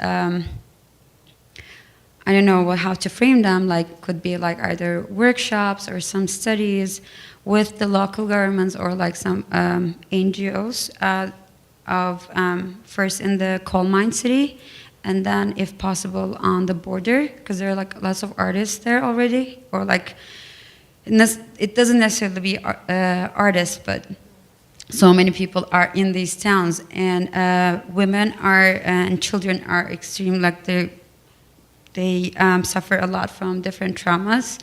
I don't know how to frame them, like could be like either workshops or some studies with the local governments or like some NGOs first in the coal mine city, and then if possible on the border, because there are like lots of artists there already, or like it doesn't necessarily be artists, but so many people are in these towns, and women are and children are extreme, like they suffer a lot from different traumas,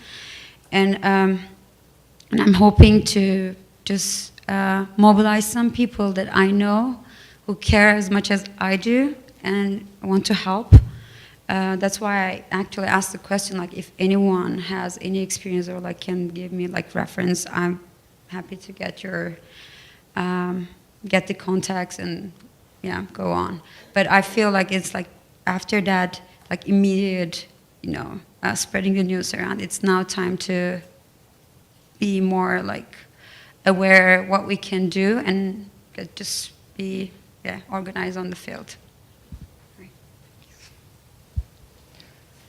and I'm hoping to just mobilize some people that I know who care as much as I do and want to help. That's why I actually asked the question, like if anyone has any experience or like can give me like reference, I'm happy to get your get the contacts and yeah, go on. But I feel like it's like after that, like immediate, spreading the news around, it's now time to be more like aware what we can do and just be organized on the field.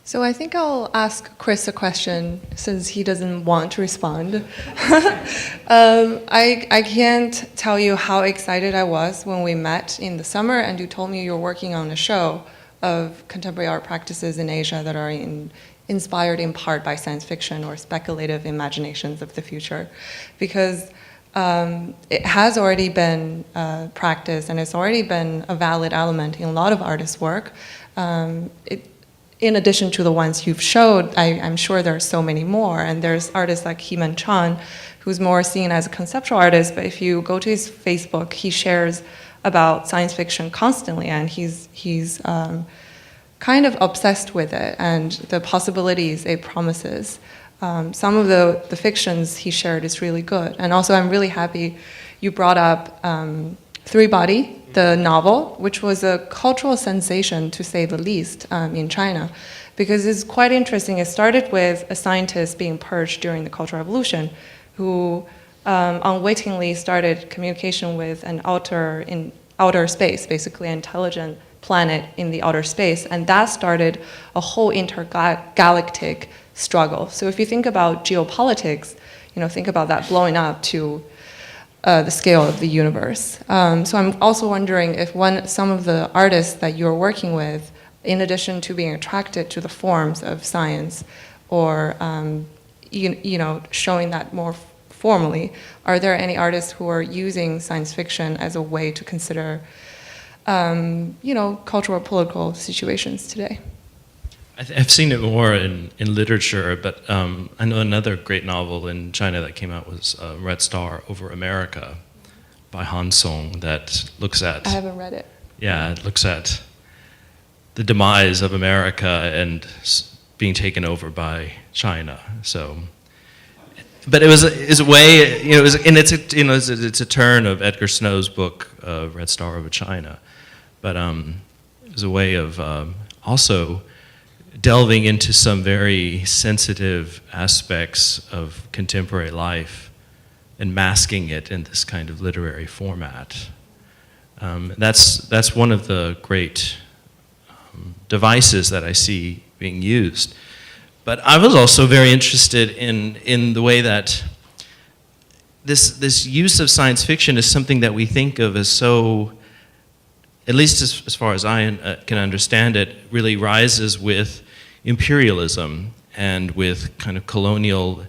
So I think I'll ask Kris a question since he doesn't want to respond. I can't tell you how excited I was when we met in the summer and you told me you're working on a show of contemporary art practices in Asia that are inspired in part by science fiction or speculative imaginations of the future. Because it has already been practiced and it's already been a valid element in a lot of artists' work. In addition to the ones you've showed, I'm sure there are so many more. And there's artists like Heeman Chan, who's more seen as a conceptual artist, but if you go to his Facebook, he shares about science fiction constantly, and he's kind of obsessed with it and the possibilities it promises. Some of the fictions he shared is really good. And also I'm really happy you brought up Three Body, the novel, which was a cultural sensation, to say the least, in China, because it's quite interesting. It started with a scientist being purged during the Cultural Revolution, who unwittingly started communication with an outer space, basically an intelligent planet in the outer space, and that started a whole intergalactic struggle. So if you think about geopolitics, think about that blowing up to the scale of the universe. So I'm also wondering if some of the artists that you're working with, in addition to being attracted to the forms of science or showing that more formally, are there any artists who are using science fiction as a way to consider cultural or political situations today? I've seen it more in literature, but I know another great novel in China that came out was Red Star Over America by Han Song that looks at... I haven't read it. Yeah, it looks at the demise of America and being taken over by China. So, but it was a way, it's a turn of Edgar Snow's book, Red Star Over China. But it was a way of also delving into some very sensitive aspects of contemporary life and masking it in this kind of literary format. That's one of the great devices that I see being used. But I was also very interested in the way that this use of science fiction is something that we think of as so, at least as far as I can understand it, really rises with imperialism and with kind of colonial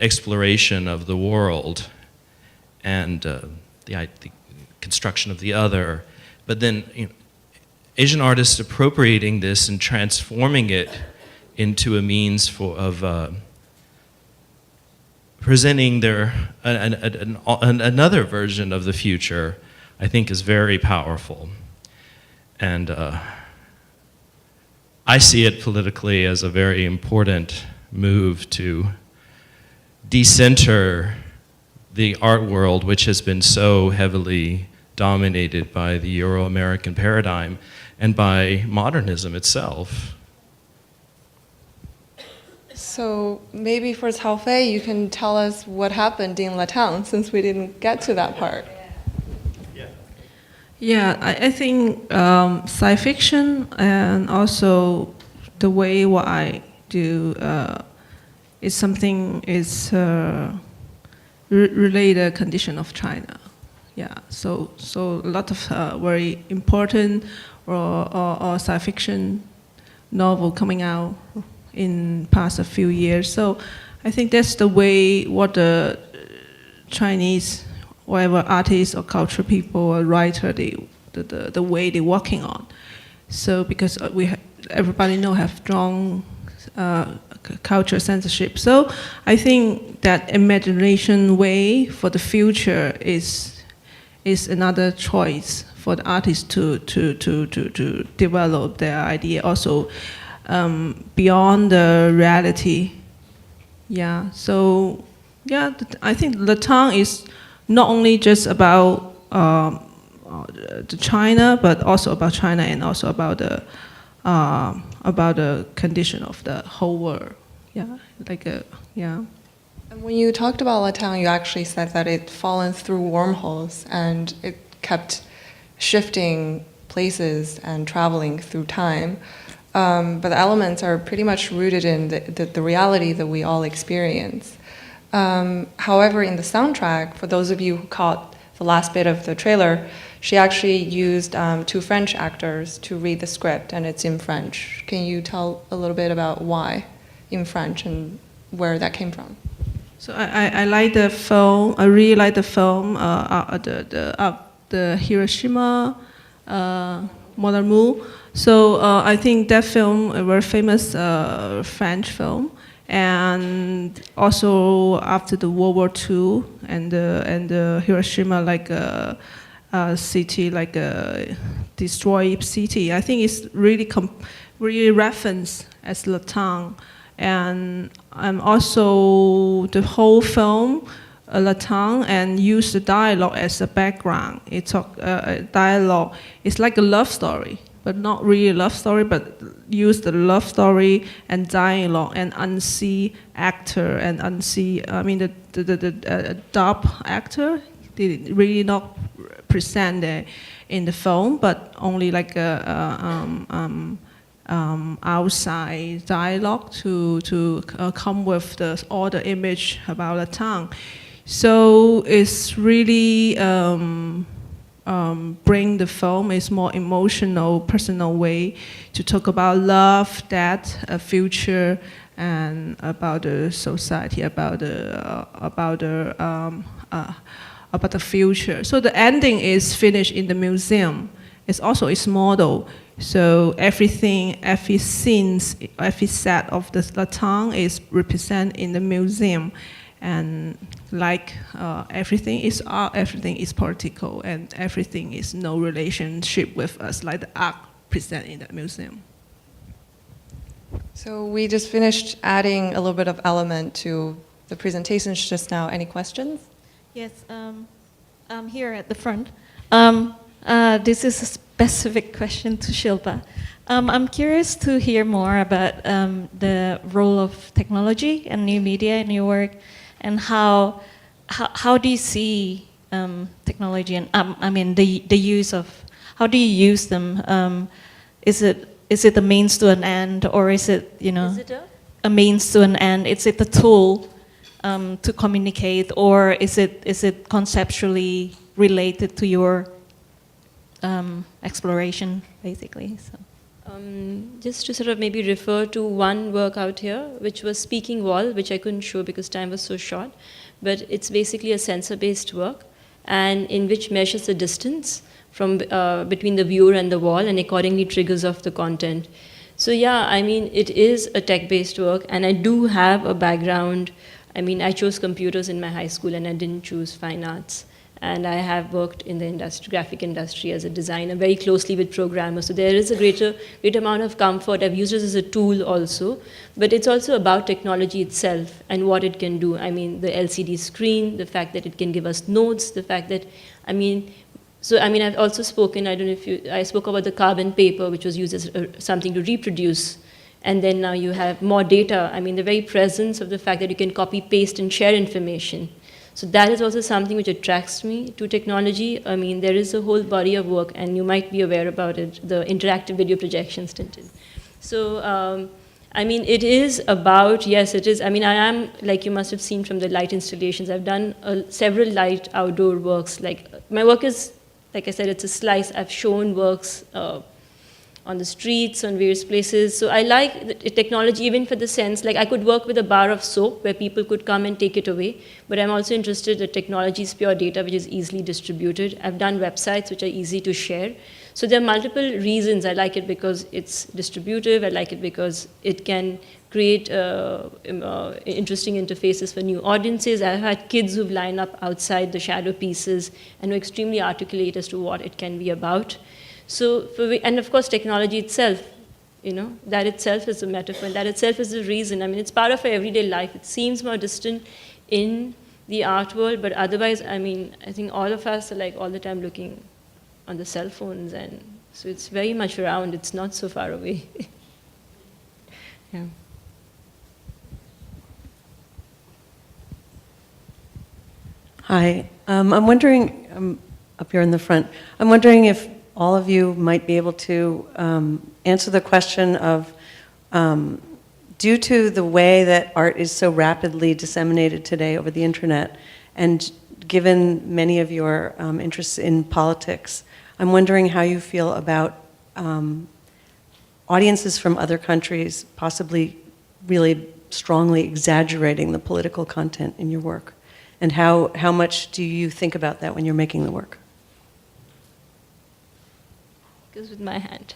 exploration of the world and the construction of the other. But then Asian artists appropriating this and transforming it into a means of presenting another version of the future, I think is very powerful. And I see it politically as a very important move to decenter the art world, which has been so heavily dominated by the Euro-American paradigm and by modernism itself. So maybe for CAO Fei, you can tell us what happened in Latown, since we didn't get to that part. Yeah, I think sci-fiction and also the way what I do is something is related condition of China. Yeah, so a lot of very important or science fiction novel coming out in past a few years. So I think that's the way what the Chinese, whatever artists or cultural people or writer, the way they're working on. So because everybody know have strong culture censorship. So I think that imagination way for the future is another choice for the artists to develop their idea also beyond the reality. Yeah. So yeah, I think the tongue is not only just about the China, but also about China and also about the condition of the whole world. Yeah, yeah. And when you talked about Latang, you actually said that it fallen through wormholes and it kept shifting places and traveling through time. But the elements are pretty much rooted in the reality that we all experience. However, in the soundtrack, for those of you who caught the last bit of the trailer, she actually used 2 French actors to read the script, and it's in French. Can you tell a little bit about why in French and where that came from? So I like the film. I really like the film. The Hiroshima Modern Moon. So I think that film a very famous French film, and also after the World War II and the Hiroshima like a city like a destroyed city. I think it's really really referenced as Latang. And also the whole film, Latang, and use the dialogue as a background. It's dialogue. It's like a love story, but not really a love story, but use the love story and dialogue and unsee actor and unsee. I mean the dub actor. They really not present in the film, but only like a. Outside dialogue to come with all the image about the tongue. So it's really bring the film is more emotional, personal way to talk about love, death, future, and about the society, about the future. So the ending is finished in the museum. It's also its model. So everything, every scenes, every set of the Latang is represented in the museum, and like everything is art, everything is political, and everything is no relationship with us, like the art presented in the museum. So we just finished adding a little bit of element to the presentations just now. Any questions? Yes, I'm here at the front. This is a specific question to Shilpa. I'm curious to hear more about the role of technology and new media in your work, and how do you see technology and I mean the use of, how do you use them? Is it a means to an end, or is it a means to an end? Is it a tool to communicate, or is it conceptually related to your exploration, basically? So. Just to sort of maybe refer to one work out here, which was Speaking Wall, which I couldn't show because time was so short, but it's basically a sensor-based work, and in which measures the distance from between the viewer and the wall, and accordingly triggers off the content. So yeah, I mean, it is a tech-based work, and I do have a background. I mean, I chose computers in my high school, and I didn't choose fine arts. And I have worked in the graphic industry as a designer, very closely with programmers. So there is a great amount of comfort. I've used it as a tool also, but it's also about technology itself and what it can do. I mean, the LCD screen, the fact that it can give us notes, the fact that, I've also spoken, I spoke about the carbon paper, which was used as something to reproduce. And then now you have more data. I mean, the very presence of the fact that you can copy, paste, and share information. So that is also something which attracts me to technology. I mean, there is a whole body of work, and you might be aware about it, the interactive video projections tinted. So, I mean, it is about, yes, it is. I mean, I am, like you must have seen from the light installations, I've done several light outdoor works. Like, my work is, like I said, it's a slice. I've shown works on the streets, on various places. So I like the technology even for the sense, like I could work with a bar of soap where people could come and take it away, but I'm also interested that technology is pure data which is easily distributed. I've done websites which are easy to share. So there are multiple reasons. I like it because it's distributive. I like it because it can create interesting interfaces for new audiences. I've had kids who've lined up outside the shadow pieces and are extremely articulate as to what it can be about. So, and of course, technology itself, you know, that itself is a metaphor, and that itself is a reason. I mean, it's part of our everyday life. It seems more distant in the art world, but otherwise, I mean, I think all of us are like all the time looking on the cell phones, and so it's very much around. It's not so far away. Yeah. Hi, I'm wondering, I'm up here in the front, I'm wondering if all of you might be able to answer the question of, due to the way that art is so rapidly disseminated today over the internet, and given many of your interests in politics, I'm wondering how you feel about audiences from other countries possibly really strongly exaggerating the political content in your work, and how much do you think about that when you're making the work? Goes with my hand.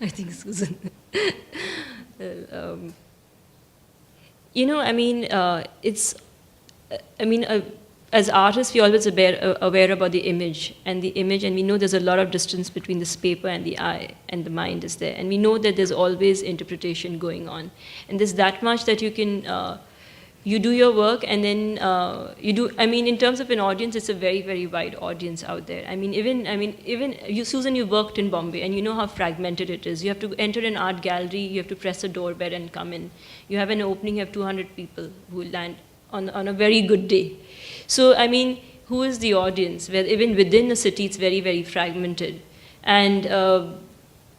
I think Susan. You know, I mean, as artists, we're always aware about the image, and we know there's a lot of distance between this paper and the eye, and the mind is there. And we know that there's always interpretation going on. And there's that much that you can, you do your work, and then I mean, in terms of an audience, it's a very, very wide audience out there. I mean, even you, Susan, you worked in Bombay, and you know how fragmented it is. You have to enter an art gallery, you have to press a doorbell and come in. You have an opening, you have 200 people who land on a very good day. So, I mean, who is the audience? Where even within a city, it's very, very fragmented. And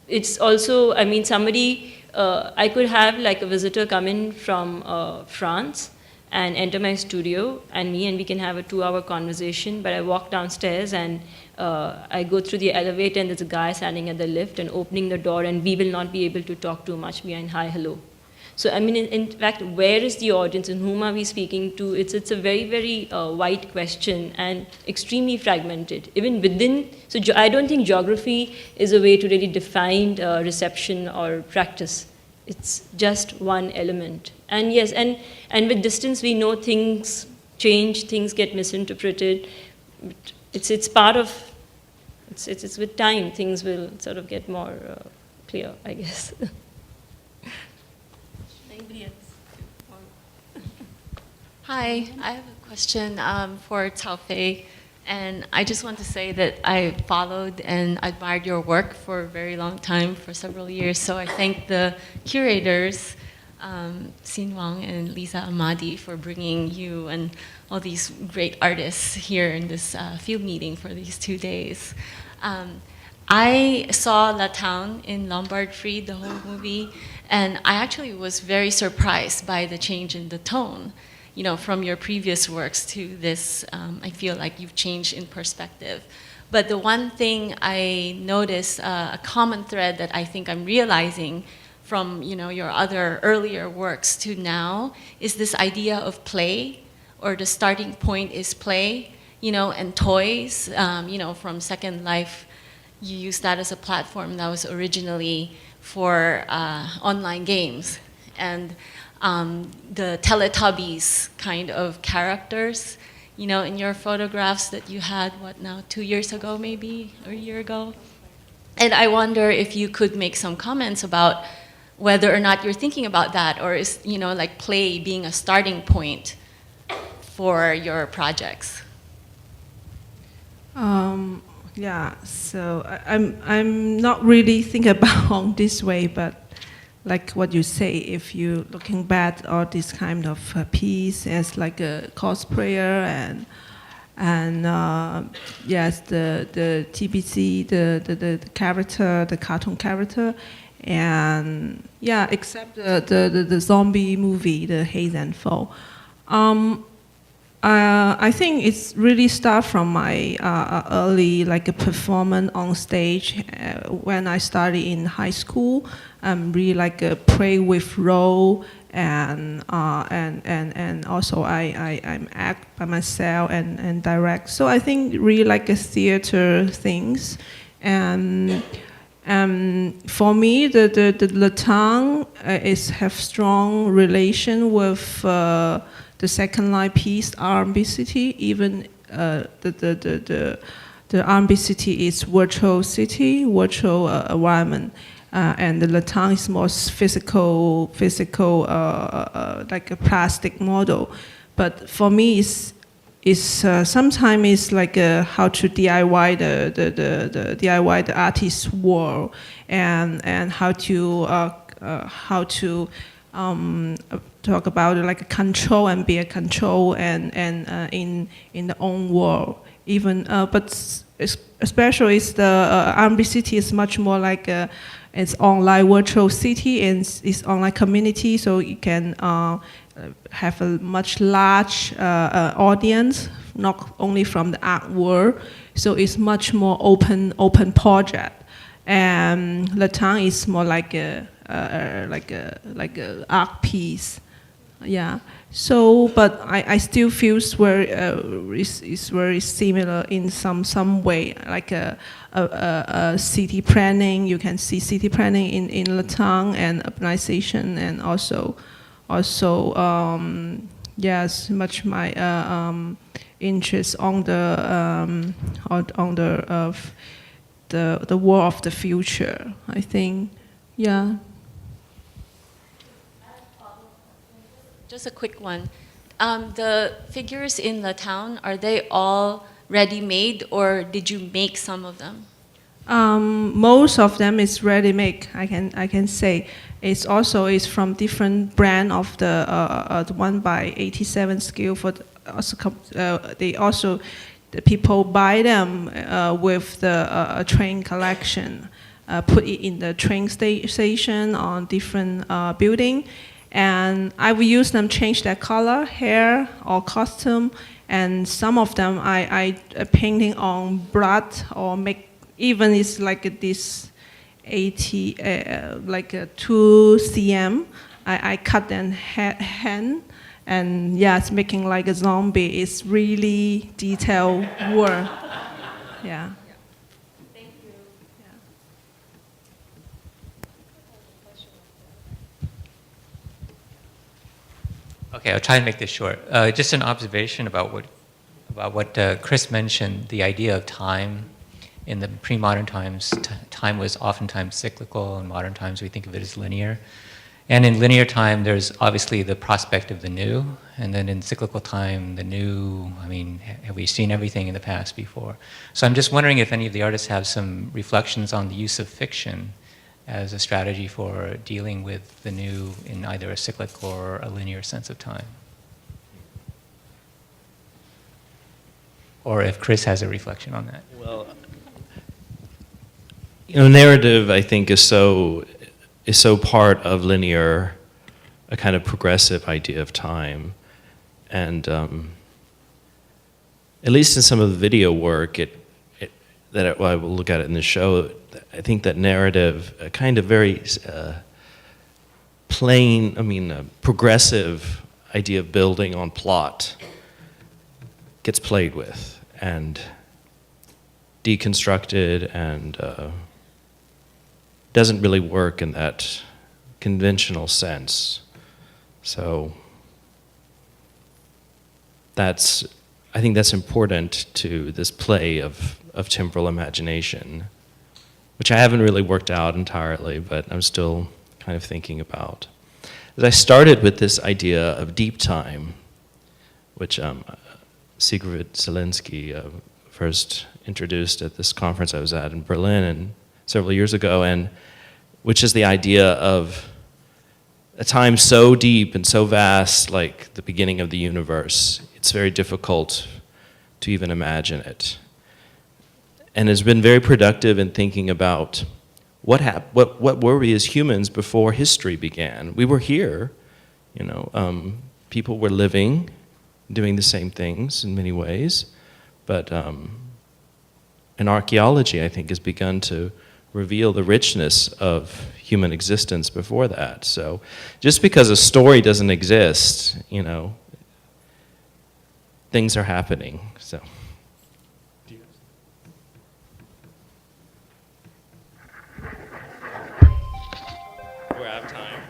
it's also, I mean, somebody, I could have like a visitor come in from France and enter my studio, and we can have a 2-hour conversation, but I walk downstairs and I go through the elevator, and there's a guy standing at the lift and opening the door, and we will not be able to talk too much behind hi, hello. So, I mean, in fact, where is the audience and whom are we speaking to? It's a very, very wide question and extremely fragmented. Even within, so I don't think geography is a way to really define reception or practice. It's just one element. And yes, and with distance, we know things change, things get misinterpreted. It's part of, it's with time, things will sort of get more clear, I guess. Hi, I have a question for CAO Fei, and I just want to say that I followed and admired your work for a very long time, for several years, so I thank the curators, Xin WANG and Lisa Ahmadi, for bringing you and all these great artists here in this field meeting for these 2 days. I saw La Town in Lombard Freed, the whole movie, and I actually was very surprised by the change in the tone. You know, from your previous works to this, I feel like you've changed in perspective. But the one thing I noticed, a common thread that I think I'm realizing from, you know, your other earlier works to now, is this idea of play, or the starting point is play, you know, and toys. You know, from Second Life, you used that as a platform that was originally for online games. And the Teletubbies kind of characters, you know, in your photographs that you had, what now, 2 years ago maybe, or a year ago? And I wonder if you could make some comments about whether or not you're thinking about that, or is, you know, like play being a starting point for your projects? Yeah, so I'm not really thinking about this way, but like what you say, if you're looking back at this kind of piece as like a cosplayer, and yes, the TBC, the character, the cartoon character, and yeah, except the zombie movie, the Haze and Foe. I think it's really start from my early like a performance on stage when I started in high school. Really like a play with role and also I'm act by myself and direct. So I think really like a theater things, and for me the Latang is have strong relation with the second line piece R&B City. Even the R&B City is virtual city, virtual environment. And the Latang is more physical, like a plastic model. But for me, it's sometimes it's like how to DIY the DIY the artist's world, and how to talk about like a control and be a control and in the own world. Even but especially it's the R&B City is much more like it's online virtual city and it's online community, so you can have a much large audience, not only from the art world. So it's much more open project. And Latang is more like a art piece, yeah. So, but I still feel it's very similar in some way, like a city planning. You can see city planning in Latang and urbanization, and also yes, much my interest on the war of the future, I think, yeah. Just a quick one. The figures in the town, are they all ready-made, or did you make some of them? Most of them is ready-made. I can say it's also is from different brand of the one by 87 scale. For they also the people buy them with the train collection, put it in the train station on different building. And I will use them, change their color, hair, or costume. And some of them I painting on blood, or make, even it's like this 80, like a 2 cm. I cut them hand, and yeah, it's making like a zombie. It's really detailed work, yeah. Okay, I'll try and make this short. Just an observation about what Kris mentioned, the idea of time. In the pre-modern times, time was oftentimes cyclical. In modern times, we think of it as linear. And in linear time, there's obviously the prospect of the new. And then in cyclical time, the new, I mean, have we seen everything in the past before? So I'm just wondering if any of the artists have some reflections on the use of fiction as a strategy for dealing with the new in either a cyclic or a linear sense of time. Or if Kris has a reflection on that. Well, you know, narrative, I think, is so part of linear, a kind of progressive idea of time. And at least in some of the video work, I will look at it in the show, I think that narrative, a kind of very plain, progressive idea of building on plot gets played with and deconstructed, and doesn't really work in that conventional sense. So I think that's important to this play of temporal imagination, which I haven't really worked out entirely, but I'm still kind of thinking about. As I started with this idea of deep time, which Sigrid Zelensky first introduced at this conference I was at in Berlin several years ago, and which is the idea of a time so deep and so vast, like the beginning of the universe, it's very difficult to even imagine it. And has been very productive in thinking about what were we as humans before history began? We were here, people were living, doing the same things in many ways, but and archaeology, I think, has begun to reveal the richness of human existence before that. So just because a story doesn't exist, things are happening. So. We're out of time.